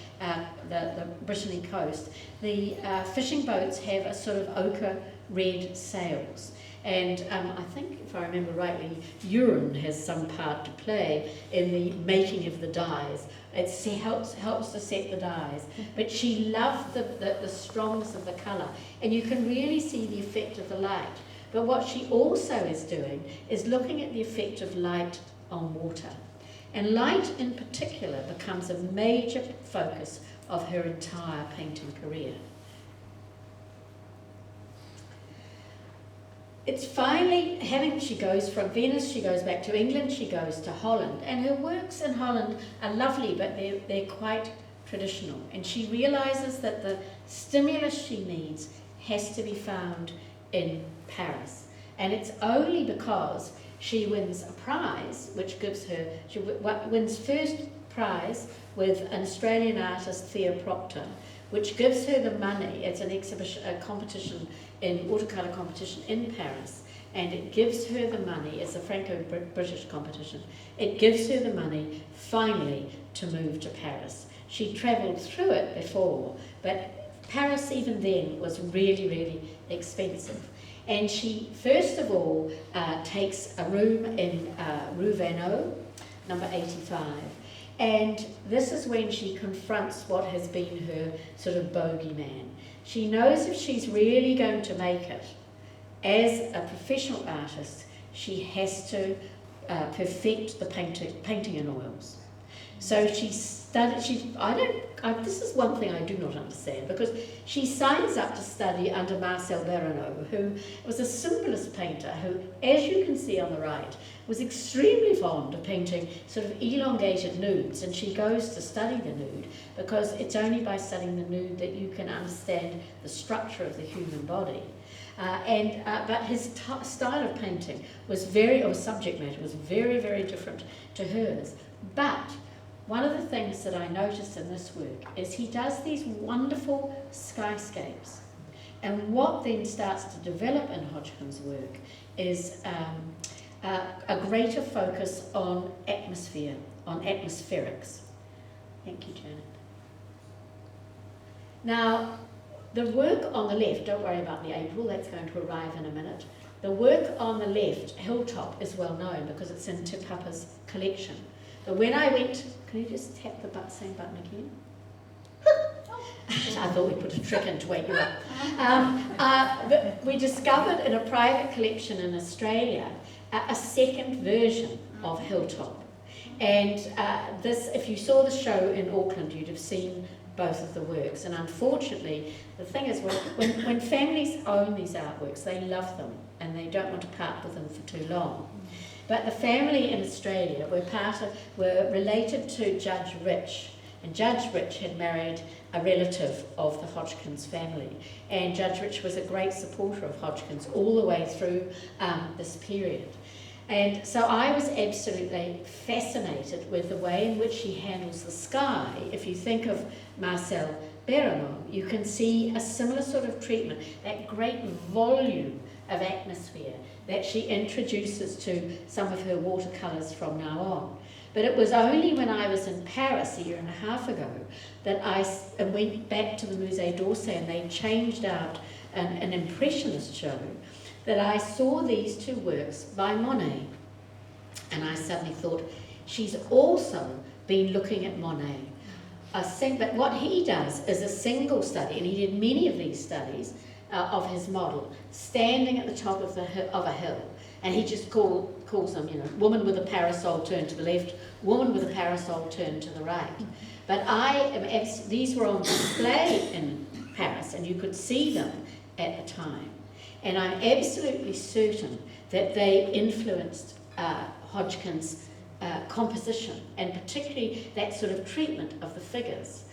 S2: the Brittany coast, the fishing boats have a sort of ochre red sails. And I think, if I remember rightly, urine has some part to play in the making of the dyes. It helps to set the dyes. But she loved the strongness of the colour. And you can really see the effect of the light. But what she also is doing is looking at the effect of light on water. And light in particular becomes a major focus of her entire painting career. It's finally, she goes from Venice, she goes back to England, she goes to Holland. And her works in Holland are lovely, but they're quite traditional. And she realises that the stimulus she needs has to be found in Paris. And it's only because she wins a prize, which gives her, she wins first prize with an Australian artist, Thea Proctor, which gives her the money. It's an exhibition, a competition, in watercolour competition in Paris, and it gives her the money. It's a Franco-British competition. It gives her the money finally to move to Paris. She travelled through it before, but Paris even then was really, really expensive. And she first of all takes a room in Rue Vanneau, number 85. And this is when she confronts what has been her sort of bogeyman. She knows if she's really going to make it as a professional artist, she has to perfect the painting in oils. So she studied, this is one thing I do not understand, because she signs up to study under Marcel Barreneau, who was a symbolist painter who, as you can see on the right, was extremely fond of painting sort of elongated nudes, and she goes to study the nude because it's only by studying the nude that you can understand the structure of the human body. But his style of painting was or subject matter was very, very different to hers. But one of the things that I noticed in this work is he does these wonderful skyscapes. And what then starts to develop in Hodgkins' work is a greater focus on atmosphere, on atmospherics. Thank you, Janet. Now, the work on the left, don't worry about the April, that's going to arrive in a minute. The work on the left, Hilltop, is well known because it's in Te Papa's collection. But when I went, can you just tap the same button again? I thought we put a trick in to wake you up. We discovered in a private collection in Australia a second version of Hilltop. And this, if you saw the show in Auckland, you'd have seen both of the works. And unfortunately, the thing is, when families own these artworks, they love them and they don't want to part with them for too long. But the family in Australia were related to Judge Rich, and Judge Rich had married a relative of the Hodgkins family, and Judge Rich was a great supporter of Hodgkins all the way through this period. And so I was absolutely fascinated with the way in which he handles the sky. If you think of Marcel Barreneau, you can see a similar sort of treatment, that great volume of atmosphere that she introduces to some of her watercolours from now on. But it was only when I was in Paris a year and a half ago that I went back to the Musée d'Orsay and they changed out an Impressionist show, that I saw these two works by Monet. And I suddenly thought, she's also been looking at Monet. But what he does is a single study, and he did many of these studies of his model, standing at the top of a hill. And he just calls them, you know, woman with a parasol turned to the left, woman with a parasol turned to the right. But these were on display in Paris, and you could see them at the time. And I'm absolutely certain that they influenced Hodgkins' composition, and particularly that sort of treatment of the figures.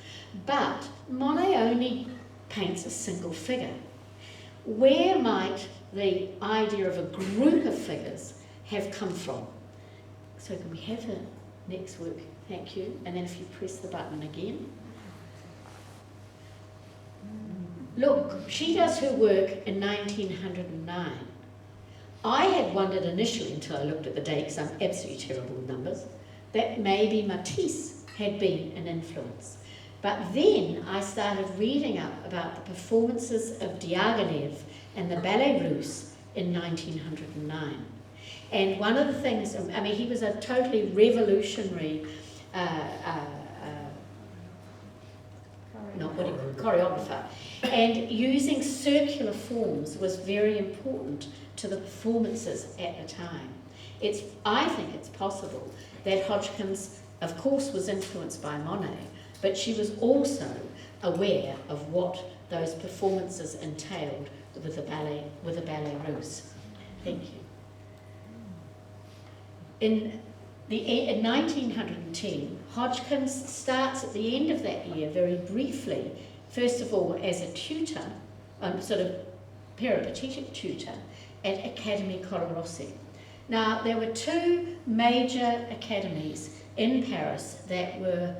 S2: But Monet only paints a single figure. Where might the idea of a group of figures have come from? So can we have the next work? Thank you. And then if you press the button again. Look, she does her work in 1909. I had wondered initially, until I looked at the date, because I'm absolutely terrible with numbers, that maybe Matisse had been an influence. But then I started reading up about the performances of Diaghilev and the Ballet Russe in 1909. And one of the things, I mean, he was a totally revolutionary choreographer. And using circular forms was very important to the performances at the time. I think it's possible that Hodgkins, of course, was influenced by Monet, but she was also aware of what those performances entailed with the Ballet Russe. Thank you. In 1910, Hodgkins starts at the end of that year, very briefly, first of all as a tutor, sort of peripatetic tutor, at Académie Colorossi. Now, there were two major academies in Paris that were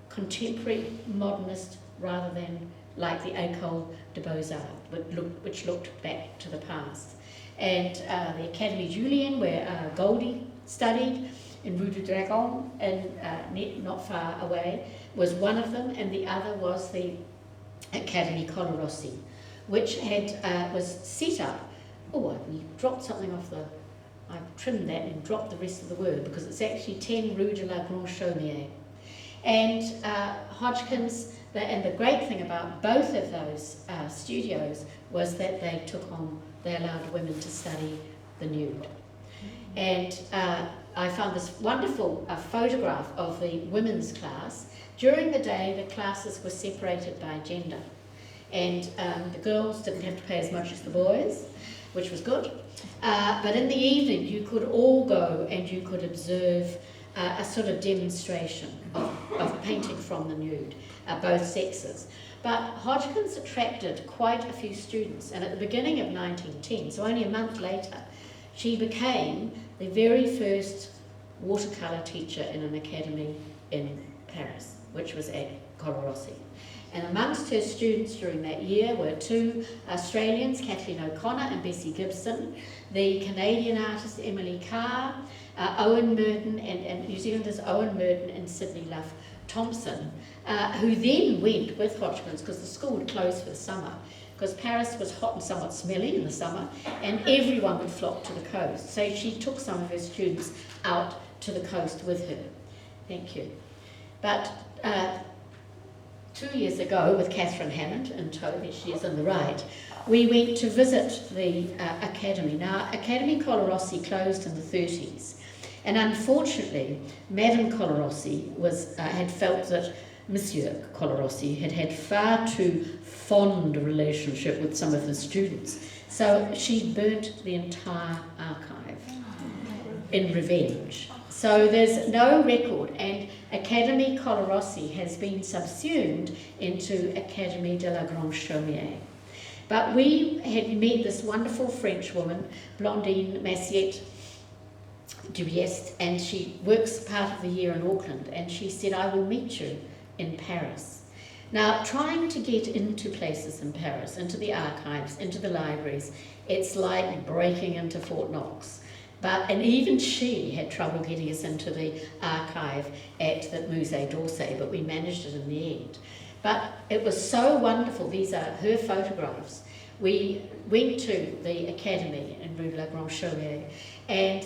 S2: contemporary, modernist, rather than like the École des Beaux-Arts, which looked back to the past. And the Académie Julienne, where Goldie studied, in Rue du Dragon, and not far away, was one of them, and the other was the Académie Colorossi, which was set up. Oh, you dropped something off the I've trimmed that and dropped the rest of the word because it's actually 10 Rue de la Grande Chaumière. And Hodgkins, and the great thing about both of those studios was that they allowed women to study the nude. And I found this wonderful photograph of the women's class. During the day, the classes were separated by gender. And the girls didn't have to pay as much as the boys, which was good. But in the evening, you could all go and you could observe a sort of demonstration of painting from the nude, both sexes. But Hodgkins attracted quite a few students, and at the beginning of 1910, so only a month later, she became the very first watercolour teacher in an academy in Paris, which was at Colarossi. And amongst her students during that year were two Australians, Kathleen O'Connor and Bessie Gibson, the Canadian artist Emily Carr, Owen Merton, and New Zealanders Owen Merton and Sydney Luff Thompson, who then went with Hodgkins, because the school would close for the summer, because Paris was hot and somewhat smelly in the summer, and everyone would flock to the coast. So she took some of her students out to the coast with her. Thank you. But 2 years ago, with Catherine Hammond in tow, there she is on the right, we went to visit the academy. Now, Academy Colarossi closed in the 30s, and unfortunately, Madame Colarossi had felt that Monsieur Colarossi had far too fond a relationship with some of the students, so she burnt the entire archive in revenge. So there's no record, and Academy Colarossi has been subsumed into Académie de la Grande Chaumière. But we had met this wonderful French woman, Blondine Massiette Dubiest, and she works part of the year in Auckland, and she said, I will meet you in Paris. Now, trying to get into places in Paris, into the archives, into the libraries, it's like breaking into Fort Knox. And even she had trouble getting us into the archive at the Musée d'Orsay, but we managed it in the end. But it was so wonderful. These are her photographs. We went to the Academy in Rue de la Grande Chaumière, and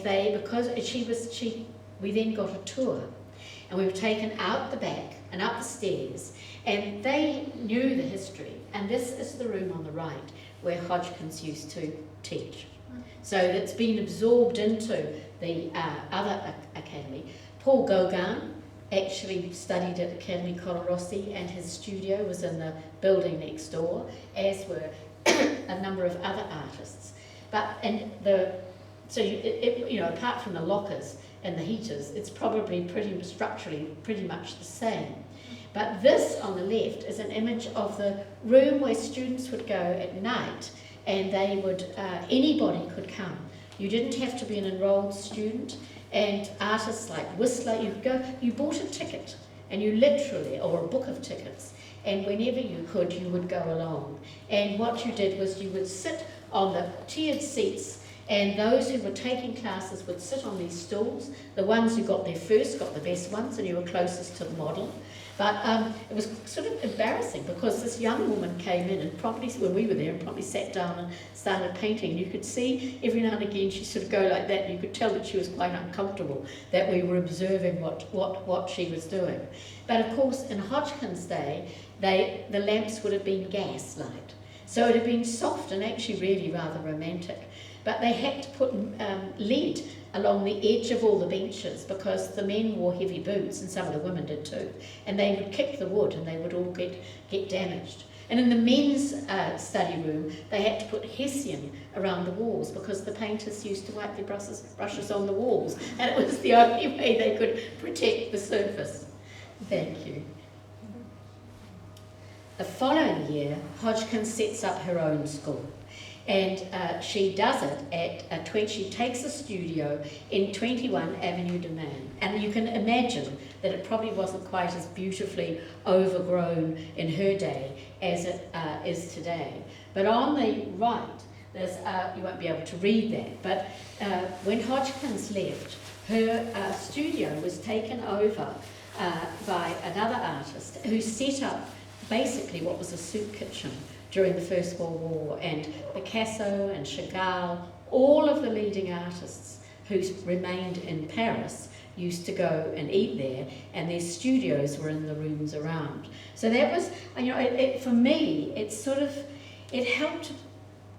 S2: we then got a tour, and we were taken out the back and up the stairs, and they knew the history. And this is the room on the right where Hodgkins used to teach. So it's been absorbed into the other academy. Paul Gauguin actually studied at Academy Colarossi, and his studio was in the building next door, as were a number of other artists. Apart from the lockers and the heaters, it's probably structurally pretty much the same. But this on the left is an image of the room where students would go at night, and they would, anybody could come. You didn't have to be an enrolled student, and artists like Whistler, you bought a ticket, and you literally, or a book of tickets, and whenever you could, you would go along. And what you did was you would sit on the tiered seats, and those who were taking classes would sit on these stools. The ones who got there first got the best ones, and you were closest to the model. But it was sort of embarrassing, because this young woman came in and promptly, when we were there, and promptly sat down and started painting. You could see every now and again she sort of go like that, and you could tell that she was quite uncomfortable, that we were observing what she was doing. But of course, in Hodgkins' day, the lamps would have been gas light. So it had been soft and actually really rather romantic. But they had to put lead along the edge of all the benches, because the men wore heavy boots, and some of the women did too, and they would kick the wood and they would all get damaged. And in the men's study room, they had to put hessian around the walls, because the painters used to wipe their brushes on the walls, and it was the only way they could protect the surface. Thank you. The following year, Hodgkins sets up her own school. And she does it she takes a studio in 21 Avenue de Man. And you can imagine that it probably wasn't quite as beautifully overgrown in her day as it is today. But on the right, there's, you won't be able to read that, but when Hodgkins left, her studio was taken over by another artist who set up basically what was a soup kitchen during the First World War, and Picasso and Chagall, all of the leading artists who remained in Paris used to go and eat there, and their studios were in the rooms around. So that was, for me, it helped to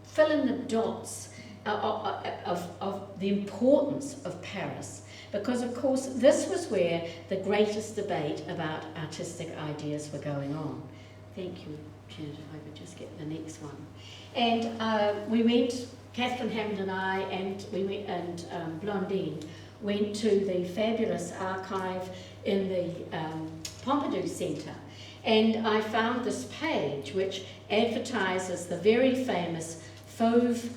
S2: fill in the dots of the importance of Paris. Because, of course, this was where the greatest debate about artistic ideas were going on. Thank you, Janet, if I could just get the next one. And we went, Catherine Hammond and I, and Blondine, went to the fabulous archive in the Pompidou Centre. And I found this page which advertises the very famous Fauve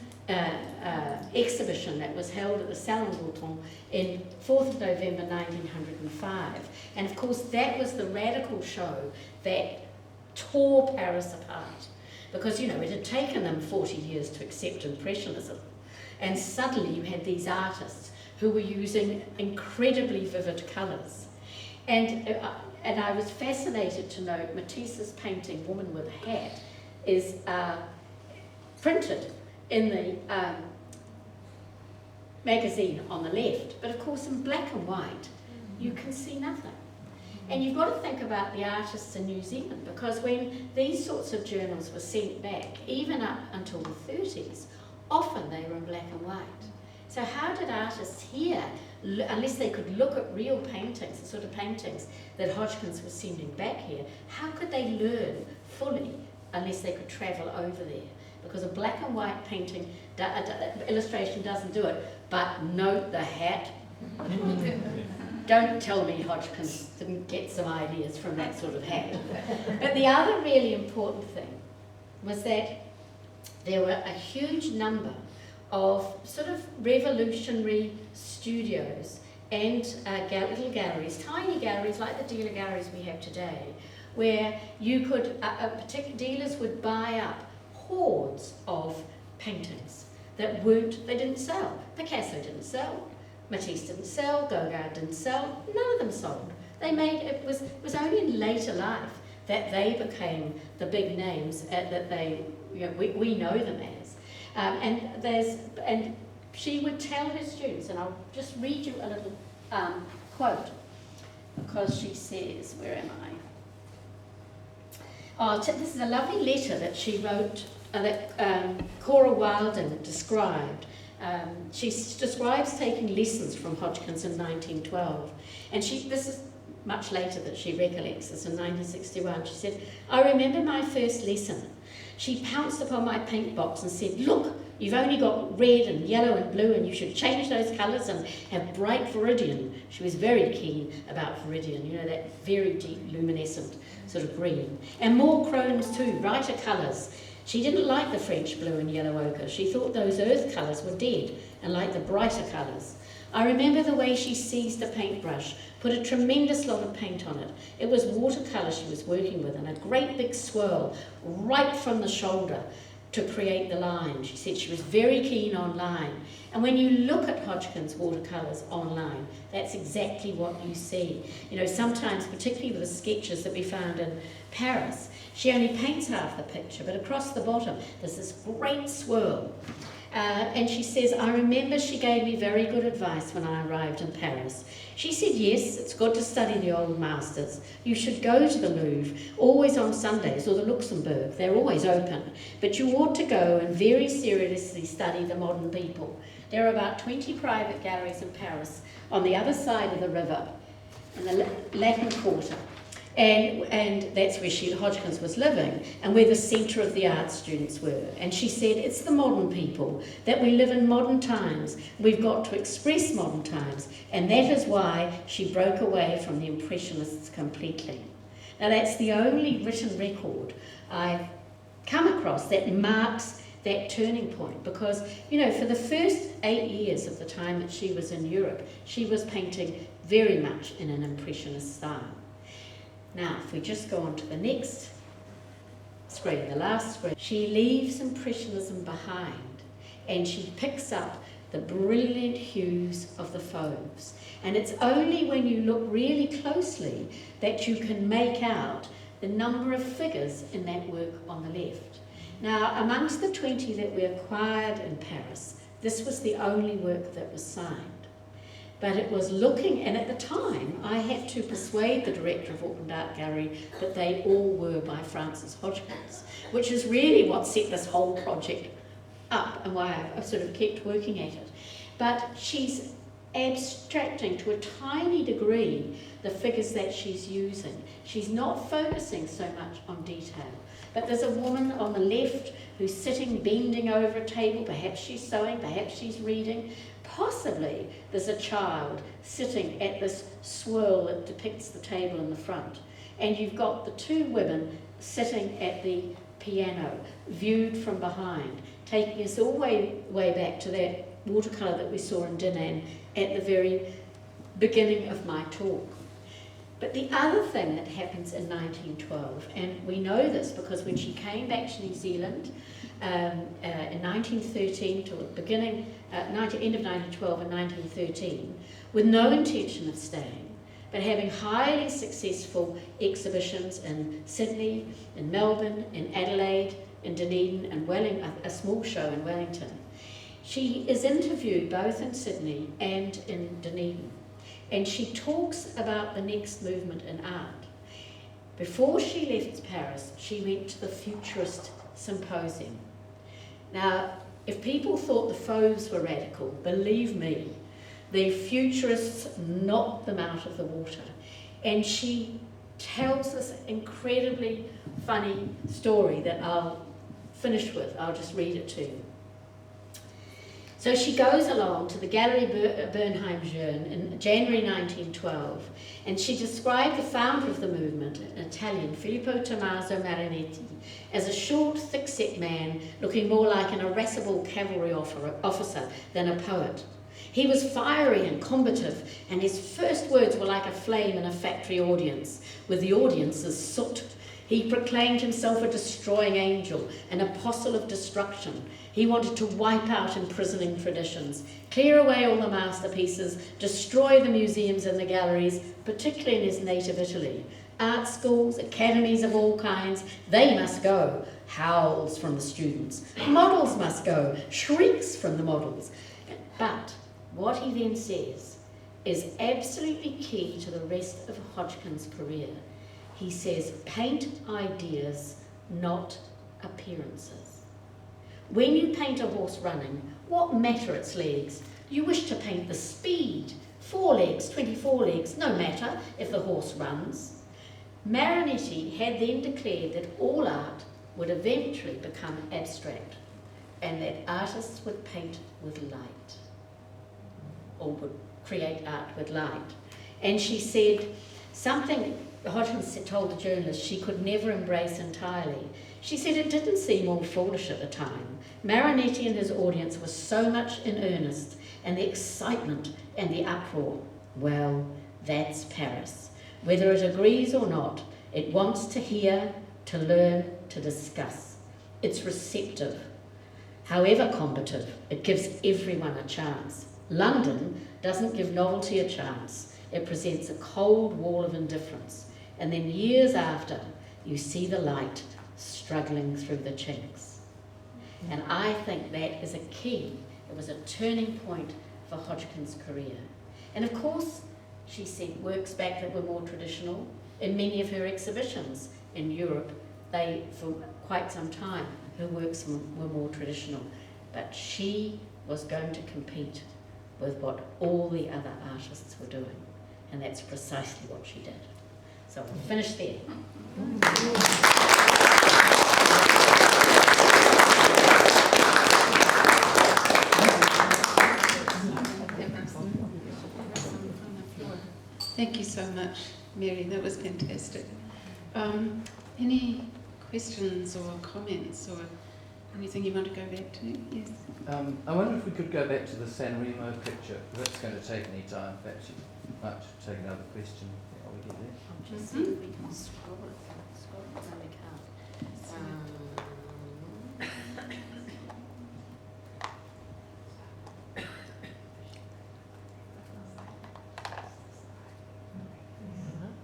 S2: exhibition that was held at the Salon Bouton in 4th of November 1905. And of course that was the radical show that tore Paris apart, because it had taken them 40 years to accept Impressionism, and suddenly you had these artists who were using incredibly vivid colours. And I was fascinated to note Matisse's painting Woman with a Hat is printed in the magazine on the left, but of course in black and white you can see nothing. And you've got to think about the artists in New Zealand, because when these sorts of journals were sent back, even up until the 30s, often they were in black and white. So how did artists here, unless they could look at real paintings, the sort of paintings that Hodgkins was sending back here, how could they learn fully unless they could travel over there? Because a black and white painting, illustration doesn't do it. But note the hat. Don't tell me Hodgkins didn't get some ideas from that sort of hat. But the other really important thing was that there were a huge number of sort of revolutionary studios and little galleries, tiny galleries like the dealer galleries we have today, where you could, dealers would buy up hordes of paintings that they didn't sell. Picasso didn't sell, Matisse didn't sell, Gauguin didn't sell, none of them sold. It was only in later life that they became the big names that we know them as. And she would tell her students, and I'll just read you a little quote, because she says, where am I? This is a lovely letter that she wrote, that Cora Wilden described. She describes taking lessons from Hodgkins in 1912, and this is much later that she recollects this in 1961. She said, "I remember my first lesson. She pounced upon my paint box and said, 'Look, you've only got red and yellow and blue, and you should change those colours and have bright viridian.'" She was very keen about viridian, that very deep luminescent sort of green. "And more chromes too, brighter colours. She didn't like the French blue and yellow ochre. She thought those earth colours were dead and liked the brighter colours. I remember the way she seized a paintbrush, put a tremendous lot of paint on it. It was watercolour she was working with, and a great big swirl right from the shoulder to create the line." She said she was very keen on line. And when you look at Hodgkins' watercolours on line, that's exactly what you see. Sometimes, particularly with the sketches that we found in Paris, she only paints half the picture, but across the bottom there's this great swirl. And she says, "I remember she gave me very good advice when I arrived in Paris. She said, 'Yes, it's good to study the old masters. You should go to the Louvre, always on Sundays, or the Luxembourg. They're always open. But you ought to go and very seriously study the modern people.' There are about 20 private galleries in Paris on the other side of the river, in the Latin Quarter. And that's where Hodgkins was living, and where the centre of the art students were. And she said, 'It's the modern people, that we live in modern times. We've got to express modern times.' And that is why she broke away from the Impressionists completely." Now that's the only written record I've come across that marks that turning point, because, for the first 8 years of the time that she was in Europe, she was painting very much in an Impressionist style. Now, if we just go on to the next screen, the last screen, she leaves Impressionism behind, and she picks up the brilliant hues of the Fauves. And it's only when you look really closely that you can make out the number of figures in that work on the left. Now, amongst the 20 that we acquired in Paris, this was the only work that was signed. But it was looking, and at the time I had to persuade the director of Auckland Art Gallery that they all were by Frances Hodgkins, which is really what set this whole project up and why I've sort of kept working at it. But she's abstracting to a tiny degree the figures that she's using. She's not focusing so much on detail. But there's a woman on the left who's sitting, bending over a table. Perhaps she's sewing, perhaps she's reading. Possibly there's a child sitting at this swirl that depicts the table in the front. And you've got the two women sitting at the piano, viewed from behind, taking us all way back to that watercolour that we saw in Dinan at the very beginning of my talk. But the other thing that happens in 1912, and we know this because when she came back to New Zealand in 1913 to the beginning, end of 1912 and 1913, with no intention of staying, but having highly successful exhibitions in Sydney, in Melbourne, in Adelaide, in Dunedin, and a small show in Wellington. She is interviewed both in Sydney and in Dunedin, and she talks about the next movement in art. Before she left Paris, she went to the Futurist Symposium. Now, if people thought the Fauves were radical, believe me, the Futurists knocked them out of the water. And she tells this incredibly funny story that I'll finish with. I'll just read it to you. So she goes along to the Gallery Bernheim Jeune in January 1912, and she described the founder of the movement, an Italian, Filippo Tommaso Marinetti, as a short, thick-set man looking more like an irascible cavalry officer than a poet. He was fiery and combative, and his first words were like a flame in a factory audience, with the audience as soot. He proclaimed himself a destroying angel, an apostle of destruction. He wanted to wipe out imprisoning traditions, clear away all the masterpieces, destroy the museums and the galleries, particularly in his native Italy. Art schools, academies of all kinds, they must go. Howls from the students. Models must go. Shrieks from the models. But what he then says is absolutely key to the rest of Hodgkins' career. He says, paint ideas, not appearances. When you paint a horse running, what matter its legs? You wish to paint the speed. 4 legs, 24 legs, no matter if the horse runs. Marinetti had then declared that all art would eventually become abstract and that artists would paint with light, or would create art with light. And she said something Hodgkins told the journalist she could never embrace entirely. She said it didn't seem all foolish at the time. Marinetti and his audience were so much in earnest, and the excitement and the uproar. Well, that's Paris. Whether it agrees or not, it wants to hear, to learn, to discuss. It's receptive. However combative, it gives everyone a chance. London doesn't give novelty a chance. It presents a cold wall of indifference. And then years after, you see the light struggling through the chinks. And I think that is a key. It was a turning point for Hodgkins' career. And of course, she sent works back that were more traditional. In many of her exhibitions in Europe, they, for quite some time, her works were more traditional. But she was going to compete with what all the other artists were doing. And that's precisely what she did. So we'll finish there.
S1: Thank you so much, Mary. That was fantastic. Any questions or comments or anything you want to go back to? Yes.
S3: I wonder if we could go back to the San Remo picture. If that's going to take any time. Perhaps you might take another question while we get there.
S2: I'll just see if we can scroll it. Scroll it down the card.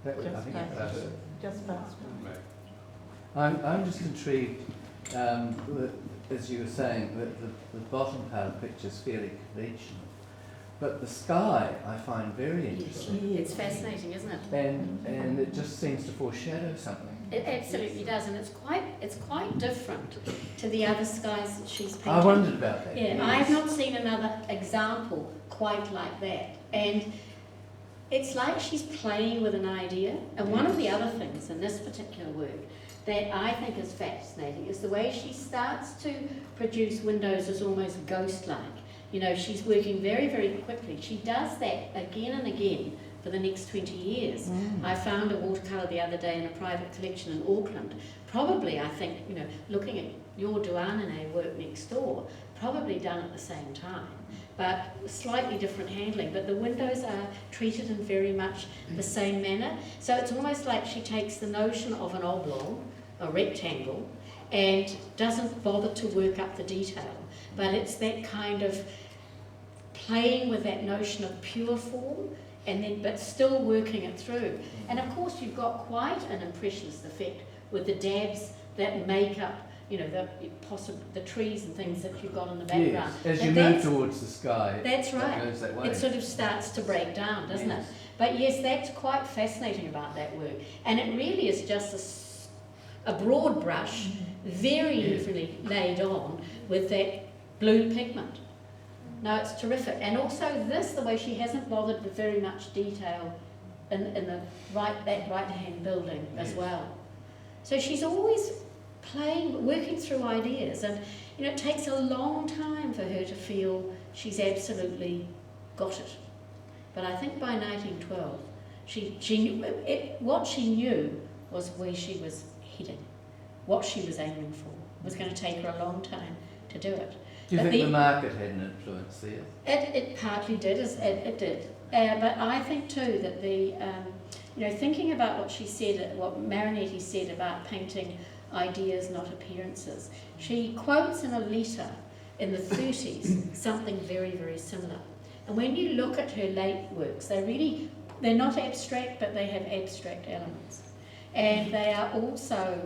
S3: That would, I think,
S4: just past.
S3: I'm just intrigued, as you were saying, that the bottom part of the picture is fairly conventional. But the sky I find very interesting.
S2: It's fascinating, isn't it?
S3: And it just seems to foreshadow something.
S2: It absolutely does, and it's quite different to the other skies that she's painted.
S3: I wondered about that.
S2: Yeah,
S3: yes.
S2: I have not seen another example quite like that. And it's like she's playing with an idea. And one of the other things in this particular work that I think is fascinating is the way she starts to produce windows as almost ghost-like. You know, she's working very, very quickly. She does that again and again for the next 20 years. I found a watercolour the other day in a private collection in Auckland. Probably, I think, you know, looking at your Duanene work next door, probably done at the same time, but slightly different handling. But the windows are treated in very much the same manner. So it's almost like she takes the notion of an oblong, a rectangle, and doesn't bother to work up the detail. But it's that kind of playing with that notion of pure form, and then but still working it through. And of course you've got quite an impressionist effect with the dabs that make up, you know, the trees and things that you've got in the background.
S3: Yes, as you move towards the sky,
S2: that's right.
S3: That goes that way.
S2: It sort of starts to break down, doesn't it? But yes, that's quite fascinating about that work. And it really is just a broad brush, very easily laid on with that blue pigment. No, it's terrific. And also this, the way she hasn't bothered with very much detail in the right-hand building as well. So she's always working through ideas, and you know, it takes a long time for her to feel she's absolutely got it. But I think by 1912, what she knew was where she was heading, what she was aiming for. It was going to take her a long time to do it.
S3: Do you think the market had an influence there?
S2: It partly did, it did. But I think too that you know, thinking about what she said, what Marinetti said about painting ideas, not appearances, she quotes in a letter in the 30s something very, very similar. And when you look at her late works, they're not abstract, but they have abstract elements. And they are also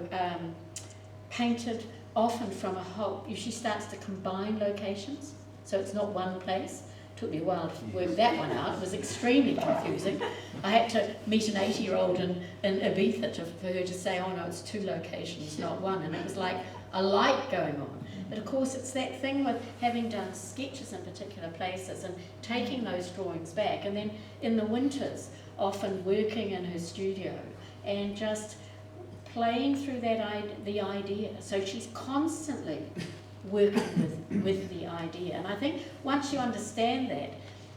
S2: painted often from a whole. She starts to combine locations, so it's not one place. It took me a while to work that one out. It was extremely confusing. I had to meet an 80-year-old in Ibiza for her to say, oh no, it's 2 locations, not one. And it was like a light going on. But of course it's that thing with having done sketches in particular places and taking those drawings back, and then in the winters often working in her studio and just playing through the idea. So she's constantly working with the idea. And I think once you understand that,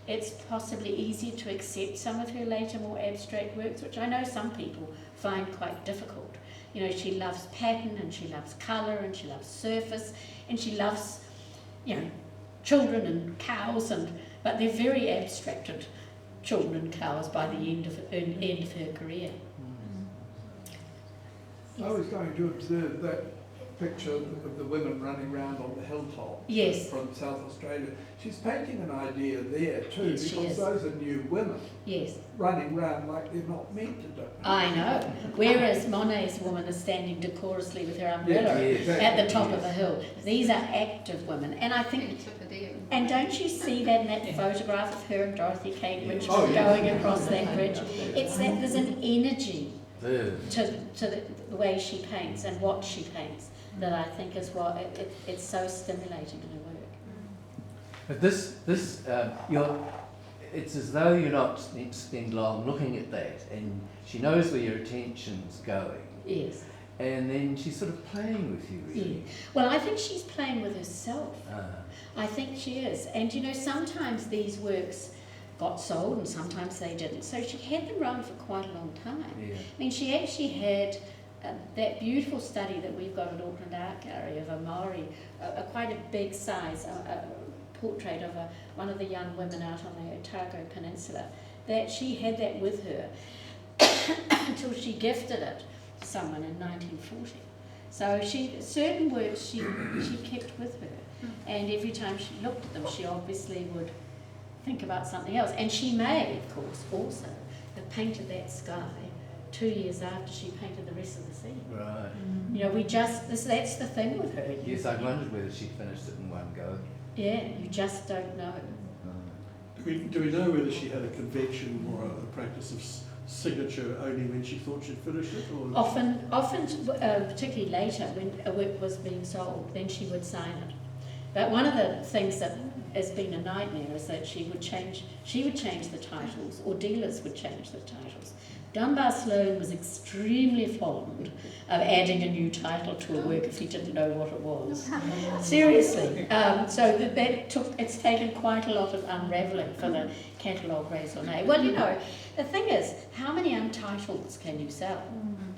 S2: it's possibly easier to accept some of her later more abstract works, which I know some people find quite difficult. You know, she loves pattern, and she loves colour, and she loves surface, and she loves, you know, children and cows, but they're very abstracted children and cows by the end of her career.
S4: I was going to observe that picture of the women running around on the hilltop from South Australia. She's painting an idea there too,
S2: yes,
S4: because those are new women running around like they're not meant to do.
S2: I know. Whereas Monet's woman is standing decorously with her umbrella at the top of a hill. These are active women, and I think. And don't you see that in that photograph of her and Dorothy Cambridge going across that bridge? It's that there's an energy to the way she paints and what she paints that I think is what it's so stimulating in her work.
S3: But this it's as though you're not spend long looking at that, and she knows where your attention's going.
S2: Yes.
S3: And then she's sort of playing with you, really.
S2: Yeah. Well, I think she's playing with herself. I think she is. And you know, sometimes these works got sold and sometimes they didn't. So she had them around for quite a long time.
S3: Yeah.
S2: I mean, she actually had that beautiful study that we've got at Auckland Art Gallery of a Maori, quite a big size, portrait of one of the young women out on the Otago Peninsula, that she had that with her until she gifted it to someone in 1940. So certain works she kept with her, and every time she looked at them, she obviously would think about something else. And she may, of course, also have painted that sky 2 years after she painted the rest of the scene.
S3: Right.
S2: You know, that's the thing with her.
S3: Yes, I wondered whether she finished it in one go.
S2: Yeah, you just don't know.
S5: Do we know whether she had a convention or a practice of signature only when she thought she'd finished it? Or
S2: Often, particularly later when a work was being sold, then she would sign it. But one of the things that has been a nightmare is that she would change the titles, or dealers would change the titles. Dunbar Sloane was extremely fond of adding a new title to a work if he didn't know what it was. Seriously. So it's taken quite a lot of unravelling for the catalogue raisonne. Well, you know, the thing is, how many untitles can you sell?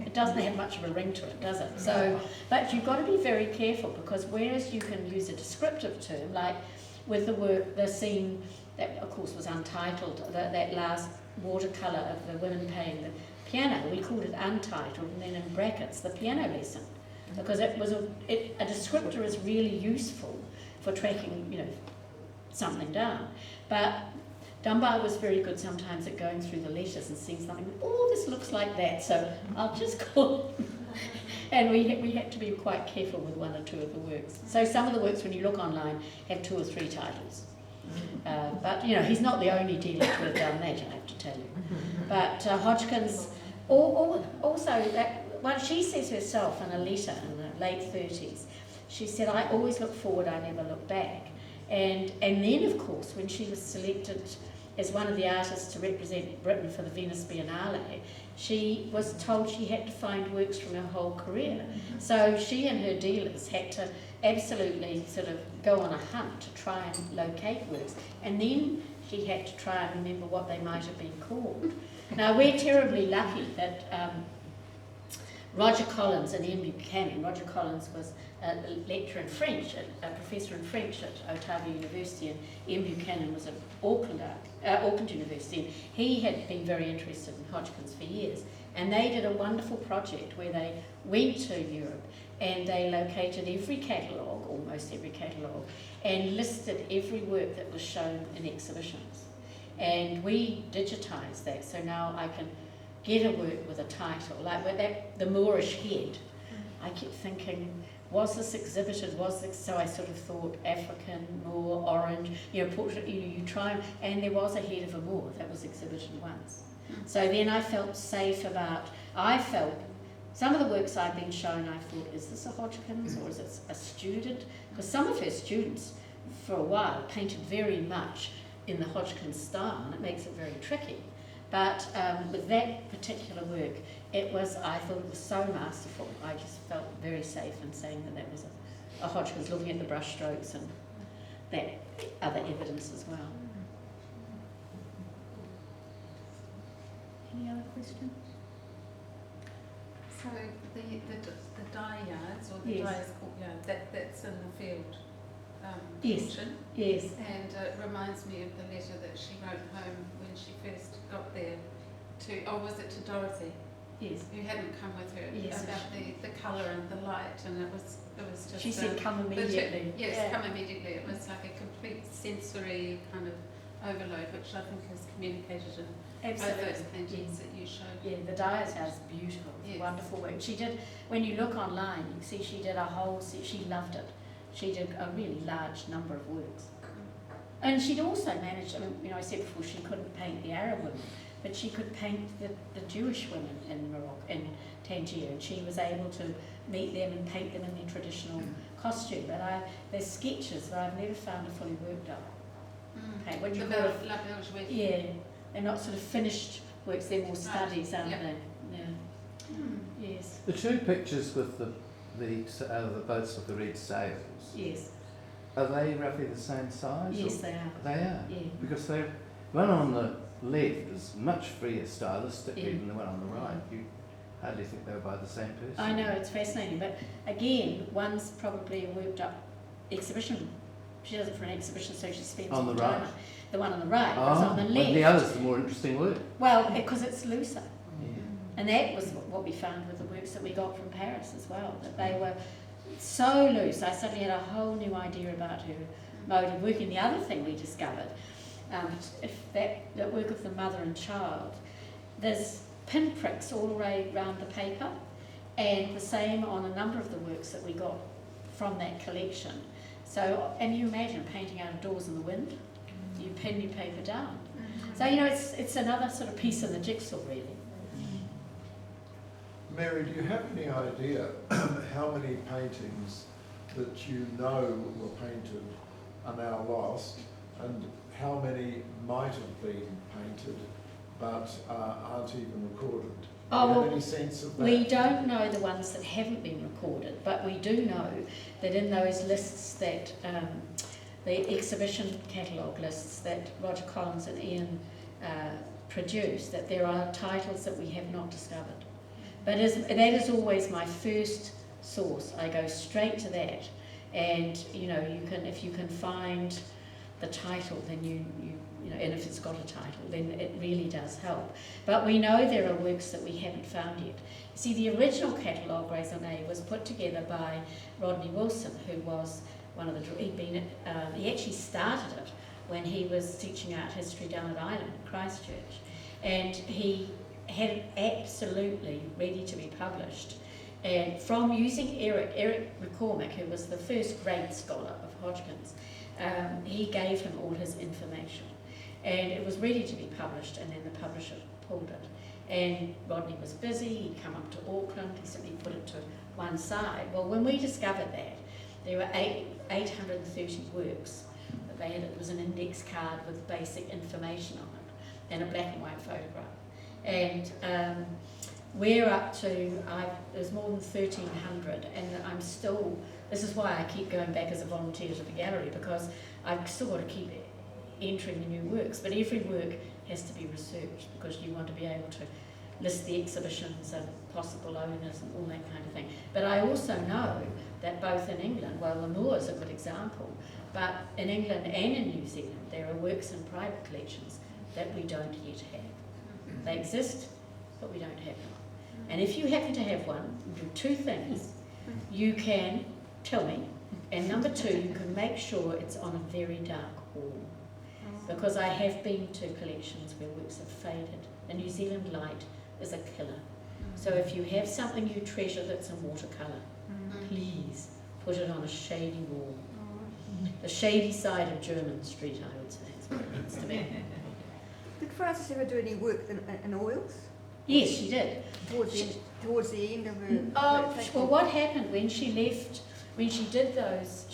S2: It doesn't have much of a ring to it, does it? So, but you've got to be very careful, because whereas you can use a descriptive term, like with the work, the scene that of course was untitled, that last watercolour of the women playing the piano, we called it untitled, and then in brackets the piano lesson, because it was a descriptor is really useful for tracking, you know, something down. But Dunbar was very good sometimes at going through the letters and seeing something, oh, this looks like that, so I'll just call it. And we had to be quite careful with one or two of the works. So some of the works, when you look online, have 2 or 3 titles. But, you know, he's not the only dealer to have done that, I have to tell you. But Hodgkins, also, well, she says herself in a letter in the late 30s, she said, I always look forward, I never look back. And then, of course, when she was selected as one of the artists to represent Britain for the Venice Biennale, she was told she had to find works from her whole career. So she and her dealers had to absolutely sort of go on a hunt to try and locate works. And then she had to try and remember what they might have been called. Now, we're terribly lucky that Roger Collins and Ian Buchanan. Roger Collins was a lecturer in French, a professor in French at Otago University, and Ian Buchanan was at Auckland University, and he had been very interested in Hodgkins for years. And they did a wonderful project where they went to Europe and they located every catalogue, almost every catalogue, and listed every work that was shown in exhibitions. And we digitised that, so now I can get a work with a title, like with that, the Moorish head. I kept thinking, was this exhibited, so I sort of thought African, Moor, orange, you know, portrait, you try, and there was a head of a Moor that was exhibited once. So then I felt safe about, some of the works I've been shown, I thought, is this a Hodgkins or is it a student? Because some of her students, for a while, painted very much in the Hodgkins style, and it makes it very tricky. But with that particular work, I thought it was so masterful. I just felt very safe in saying that was a Hodgkins, looking at the brush strokes and that other evidence as well. Any other questions?
S1: So the dye yards, or the
S2: Yes.
S1: dyer's courtyard, that's in the field
S2: Yes.
S1: section.
S2: Yes.
S1: And it reminds me of the letter that she wrote home when she first got there was it to Dorothy?
S2: Yes.
S1: Who hadn't come with her,
S2: Yes.
S1: about the colour and the light, and it was just.
S2: She said, "Come immediately."
S1: Yes,
S2: yeah.
S1: come immediately. It was like a complete sensory kind of overload, which I think is communicated in
S2: Absolutely.
S1: both those paintings that you showed.
S2: Yeah, the dyer's house is beautiful. It's wonderful work. She did, when you look online, you see she did a whole, she loved it. She did a really large number of works. And she'd also managed, I mean, you know, I said before she couldn't paint the Arab women, but she could paint the Jewish women in Morocco, in Tangier, and she was able to meet them and paint them in their traditional costume. But there's sketches that I've never found are fully worked up. Okay, what you call it? Yeah, they're not sort of finished works, they're more studies, aren't they? Yeah. Yes.
S3: The 2 pictures with the boats with the red sails.
S2: Yes.
S3: Are they roughly the same size?
S2: Yes, they are.
S3: They are.
S2: Yeah.
S3: Because the one on the left is much freer stylistically
S2: Yeah.
S3: than the one on the right. You hardly think they were by the same person.
S2: I know, it's fascinating, but again, one's probably a worked up exhibition. She does it for an exhibition, so she spends
S3: On
S2: more
S3: the
S2: time.
S3: right.
S2: The one on the right, was on the left.
S3: Well, the other's the more interesting work.
S2: Well, because it's looser.
S3: Yeah.
S2: And that was what we found with the works that we got from Paris as well, that they were so loose. I suddenly had a whole new idea about her mode of working. The other thing we discovered, that work of the mother and child, there's pinpricks all the way around the paper, and the same on a number of the works that we got from that collection. So, and you imagine painting out of doors in the wind. you pin your paper down. So, you know, it's another sort of piece in the jigsaw, really.
S6: Mary, do you have any idea how many paintings that you know were painted are now lost, and how many might have been painted but aren't even recorded? Do you have any sense of that?
S2: We don't know the ones that haven't been recorded, but we do know that in those lists that, the exhibition catalogue lists that Roger Collins and Ian produced, that there are titles that we have not discovered. But that is always my first source. I go straight to that, and you know, if you can find the title, then you know, and if it's got a title, then it really does help. But we know there are works that we haven't found yet. See, the original catalogue raisonne was put together by Rodney Wilson, who was one of the he actually started it when he was teaching art history down at Ireland, Christchurch, and he had it absolutely ready to be published. And from using Eric McCormick, who was the first great scholar of Hodgkins, he gave him all his information. And it was ready to be published, and then the publisher pulled it. And Rodney was busy, he'd come up to Auckland, he simply put it to one side. Well, when we discovered that, there were 830 works that they had. It was an index card with basic information on it, and a black and white photograph. And we're up to, there's more than 1,300, and I'm still, this is why I keep going back as a volunteer to the gallery, because I've still got to keep entering the new works, but every work has to be researched, because you want to be able to list the exhibitions and possible owners and all that kind of thing. But I also know that both in England, well, Lenore is a good example, but in England and in New Zealand, there are works in private collections that we don't yet have. They exist, but we don't have them. And if you happen to have one, you do two things. You can tell me, and number two, you can make sure it's on a very dark wall. Because I have been to collections where works have faded. The New Zealand light is a killer. So if you have something you treasure that's in watercolour, please put it on a shady wall. The shady side of German Street, I would say, is what it needs to be.
S7: Did Frances ever do any work in oils?
S2: Yes, she did.
S7: Towards the end of her...
S2: Well, what happened when she left, when she did those,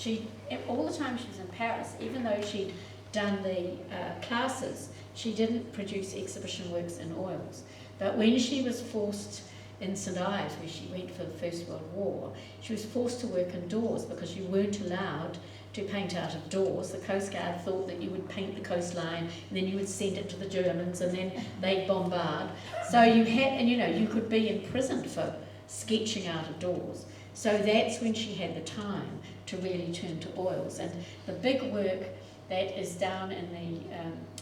S2: all the time she was in Paris, even though she'd done the classes, she didn't produce exhibition works in oils. But when she was forced in St Ives, where she went for the First World War, she was forced to work indoors because you weren't allowed to paint out of doors. The Coast Guard thought that you would paint the coastline and then you would send it to the Germans and then they'd bombard. So you had, and you know, you could be imprisoned for sketching out of doors. So that's when she had the time to really turn to oils. And the big work that is down in the,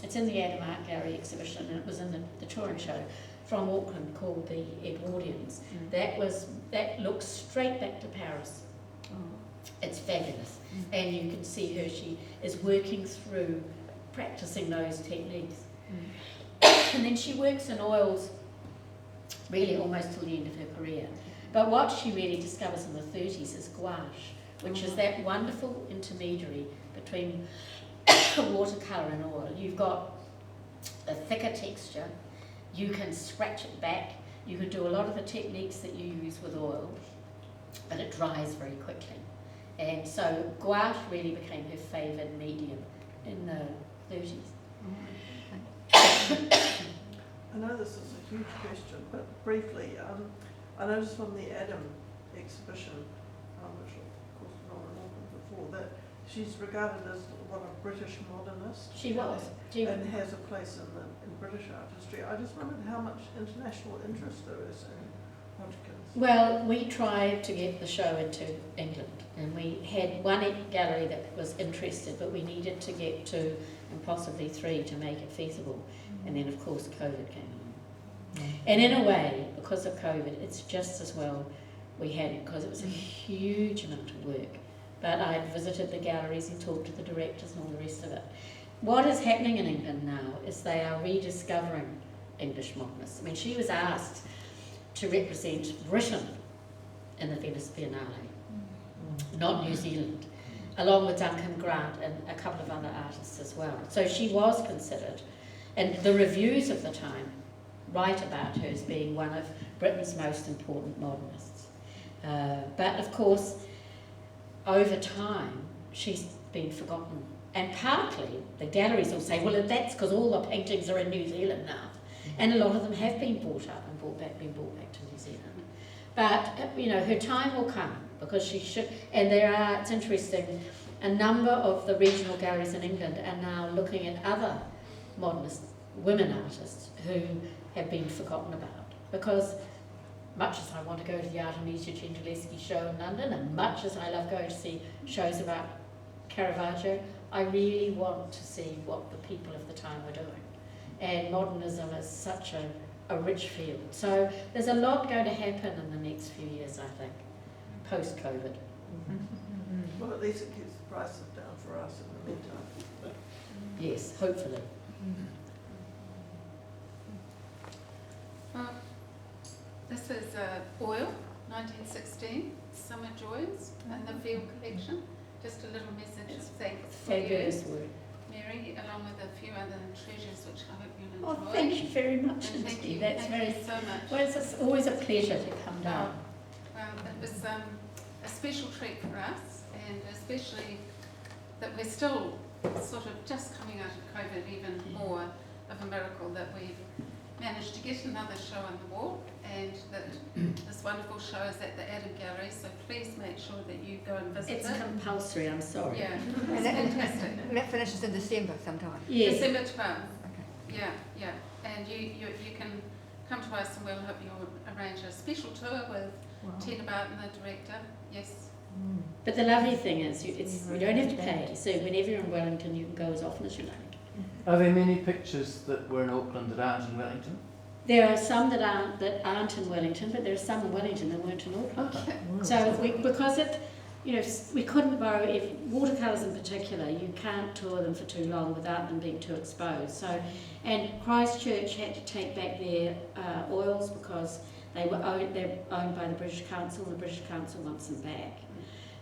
S2: it's in the Auckland Art Gallery exhibition, and it was in the touring show from Auckland called the Edwardians. That looks straight back to Paris. It's fabulous. And you can see her, she is working through practicing those techniques. And then she works in oils really almost till the end of her career. But what she really discovers in the 30s is gouache, which is that wonderful intermediary between watercolour and oil. You've got a thicker texture, you can scratch it back, you can do a lot of the techniques that you use with oil, but it dries very quickly. And so gouache really became her favoured medium in the 30s.
S8: I know this is a huge question, but briefly, I noticed from the Adam exhibition, which of course not in Auckland before, that she's regarded as what a British modernist.
S2: She was.
S8: And has a place in British art history. I just wondered how much international interest there is in Hodgkins.
S2: Well, we tried to get the show into England, and we had one gallery that was interested, but we needed to get 2 and possibly 3 to make it feasible. And then of course COVID came along. And in a way, because of COVID, it's just as well we had it, because it was a huge amount of work. But I visited the galleries and talked to the directors and all the rest of it. What is happening in England now is they are rediscovering English modernists. I mean, she was asked to represent Britain in the Venice Biennale, not New Zealand. along with Duncan Grant and a couple of other artists as well. So she was considered, and the reviews of the time write about her as being one of Britain's most important modernists. But of course, over time, she's been forgotten. And partly, the galleries will say, well, that's because all the paintings are in New Zealand now. And a lot of them have been brought up and been brought back to New Zealand. But, you know, her time will come, because she should, and there are, it's interesting, a number of the regional galleries in England are now looking at other modernist women artists who have been forgotten about. Because much as I want to go to the Artemisia Gentileschi show in London, and much as I love going to see shows about Caravaggio, I really want to see what the people of the time were doing. And modernism is such a rich field. So there's a lot going to happen in the next few years, I think, post-COVID.
S8: Well, at least it keeps the prices down for us in the meantime.
S2: Yes, hopefully.
S1: Well, this is oil, 1916, Summer Joys, and the Field Collection. Just a little message of thanks for
S2: Fabulous
S1: you,
S2: work.
S1: Mary, along with a few other treasures which I hope you'll enjoy.
S2: Oh, thank you very much
S1: And thank
S2: indeed.
S1: you,
S2: That's
S1: thank
S2: very,
S1: you so much.
S2: well, it's always a pleasure to come down.
S1: Well, it was a special treat for us, and especially that we're still sort of just coming out of COVID, even more of a miracle that we've managed to get another show on the wall, and that this wonderful show is at the Adam Gallery, so please make sure that you go and visit
S2: It's
S1: it.
S2: compulsory, I'm sorry.
S1: Yeah,
S7: And
S1: it's fantastic.
S7: and that finishes in December sometime.
S2: Yes.
S1: December 12th.
S7: Okay.
S1: Yeah, and you can come to us and we'll help you arrange a special tour with Tina Barton, the director. Yes.
S2: But the lovely thing is, you don't have to pay, so whenever you're in Wellington, you can go as often as you like.
S3: Are there many pictures that were in Auckland that aren't in Wellington?
S2: There are some that aren't in Wellington, but there are some in Wellington that weren't in Auckland.
S1: Okay.
S2: So because it, you know, we couldn't borrow, if watercolours in particular, you can't tour them for too long without them being too exposed. So, and Christchurch had to take back their oils because they're owned by the British Council, and the British Council wants them back.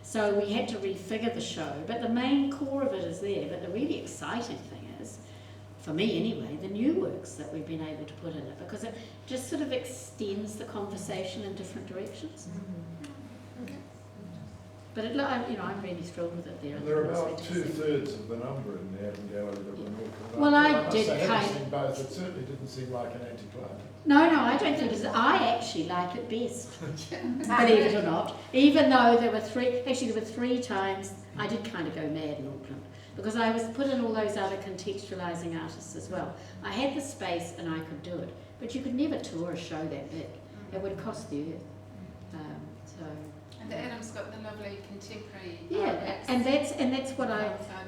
S2: So we had to refigure the show, but the main core of it is there. But the really exciting thing is, for me anyway, the new works that we've been able to put in it, because it just sort of extends the conversation in different directions. But it, you know, I'm really thrilled with it there.
S6: There are about 2/3 of the number in the Adam Gallery that were Auckland.
S2: Well, I
S6: must
S2: did
S6: say, having
S2: kind
S6: seen both, it certainly didn't seem like an anticlimax.
S2: No, I don't think it's. I actually like it best, believe it or not. Even though there were three times I did kind of go mad in Auckland, because I was put in all those other contextualising artists as well. I had the space and I could do it, but you could never tour a show that big. It would cost the earth.
S1: And the Adam's got the lovely contemporary.
S2: Yeah, and that's what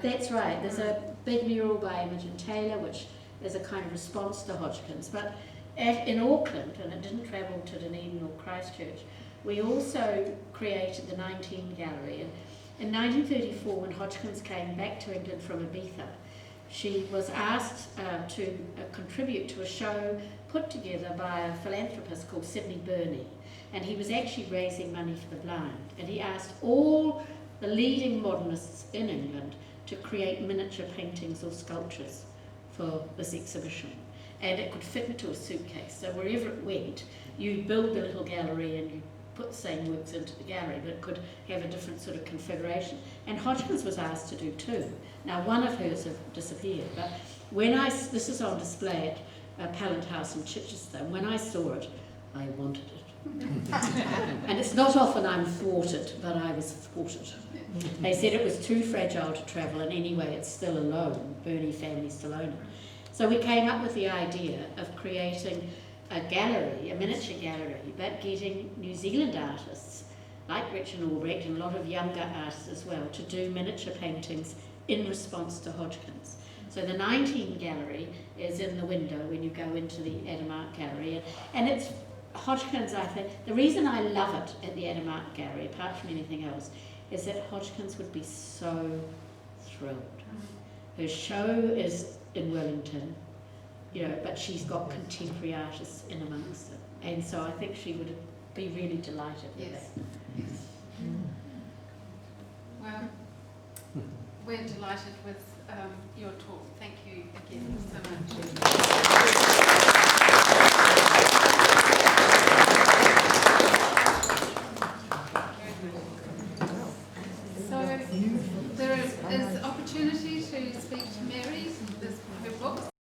S2: that's right. There's a big mural by Imogen Taylor, which is a kind of response to Hodgkins. But in Auckland, and it didn't travel to Dunedin or Christchurch, we also created the 19 Gallery. And in 1934, when Hodgkins came back to England from Ibiza, she was asked to contribute to a show put together by a philanthropist called Sidney Burney. And he was actually raising money for the blind. And he asked all the leading modernists in England to create miniature paintings or sculptures for this exhibition. And it could fit into a suitcase. So wherever it went, you build the little gallery and you put the same works into the gallery, but it could have a different sort of configuration. And Hodgkins was asked to do two. Now, one of hers have disappeared, but this is on display at Pallant House in Chichester, and when I saw it, I wanted it. And it's not often I'm thwarted, but I was thwarted. They said it was too fragile to travel, and anyway, it's still alone. Burney family still own it. So we came up with the idea of creating a gallery, a miniature gallery, but getting New Zealand artists like Richard Albrecht and a lot of younger artists as well to do miniature paintings in response to Hodgkins. So the 19 Gallery is in the window when you go into the Adam Art Gallery, and it's Hodgkins, I think. The reason I love it at the Adam Art Gallery, apart from anything else, is that Hodgkins would be so thrilled. Her show is in Wellington, you know, but she's got contemporary artists in amongst it, and so I think she would be really delighted with that.
S1: Yes. Well, we're delighted with your talk. Thank you again so much. So there is opportunity to speak to Mary. There's her books.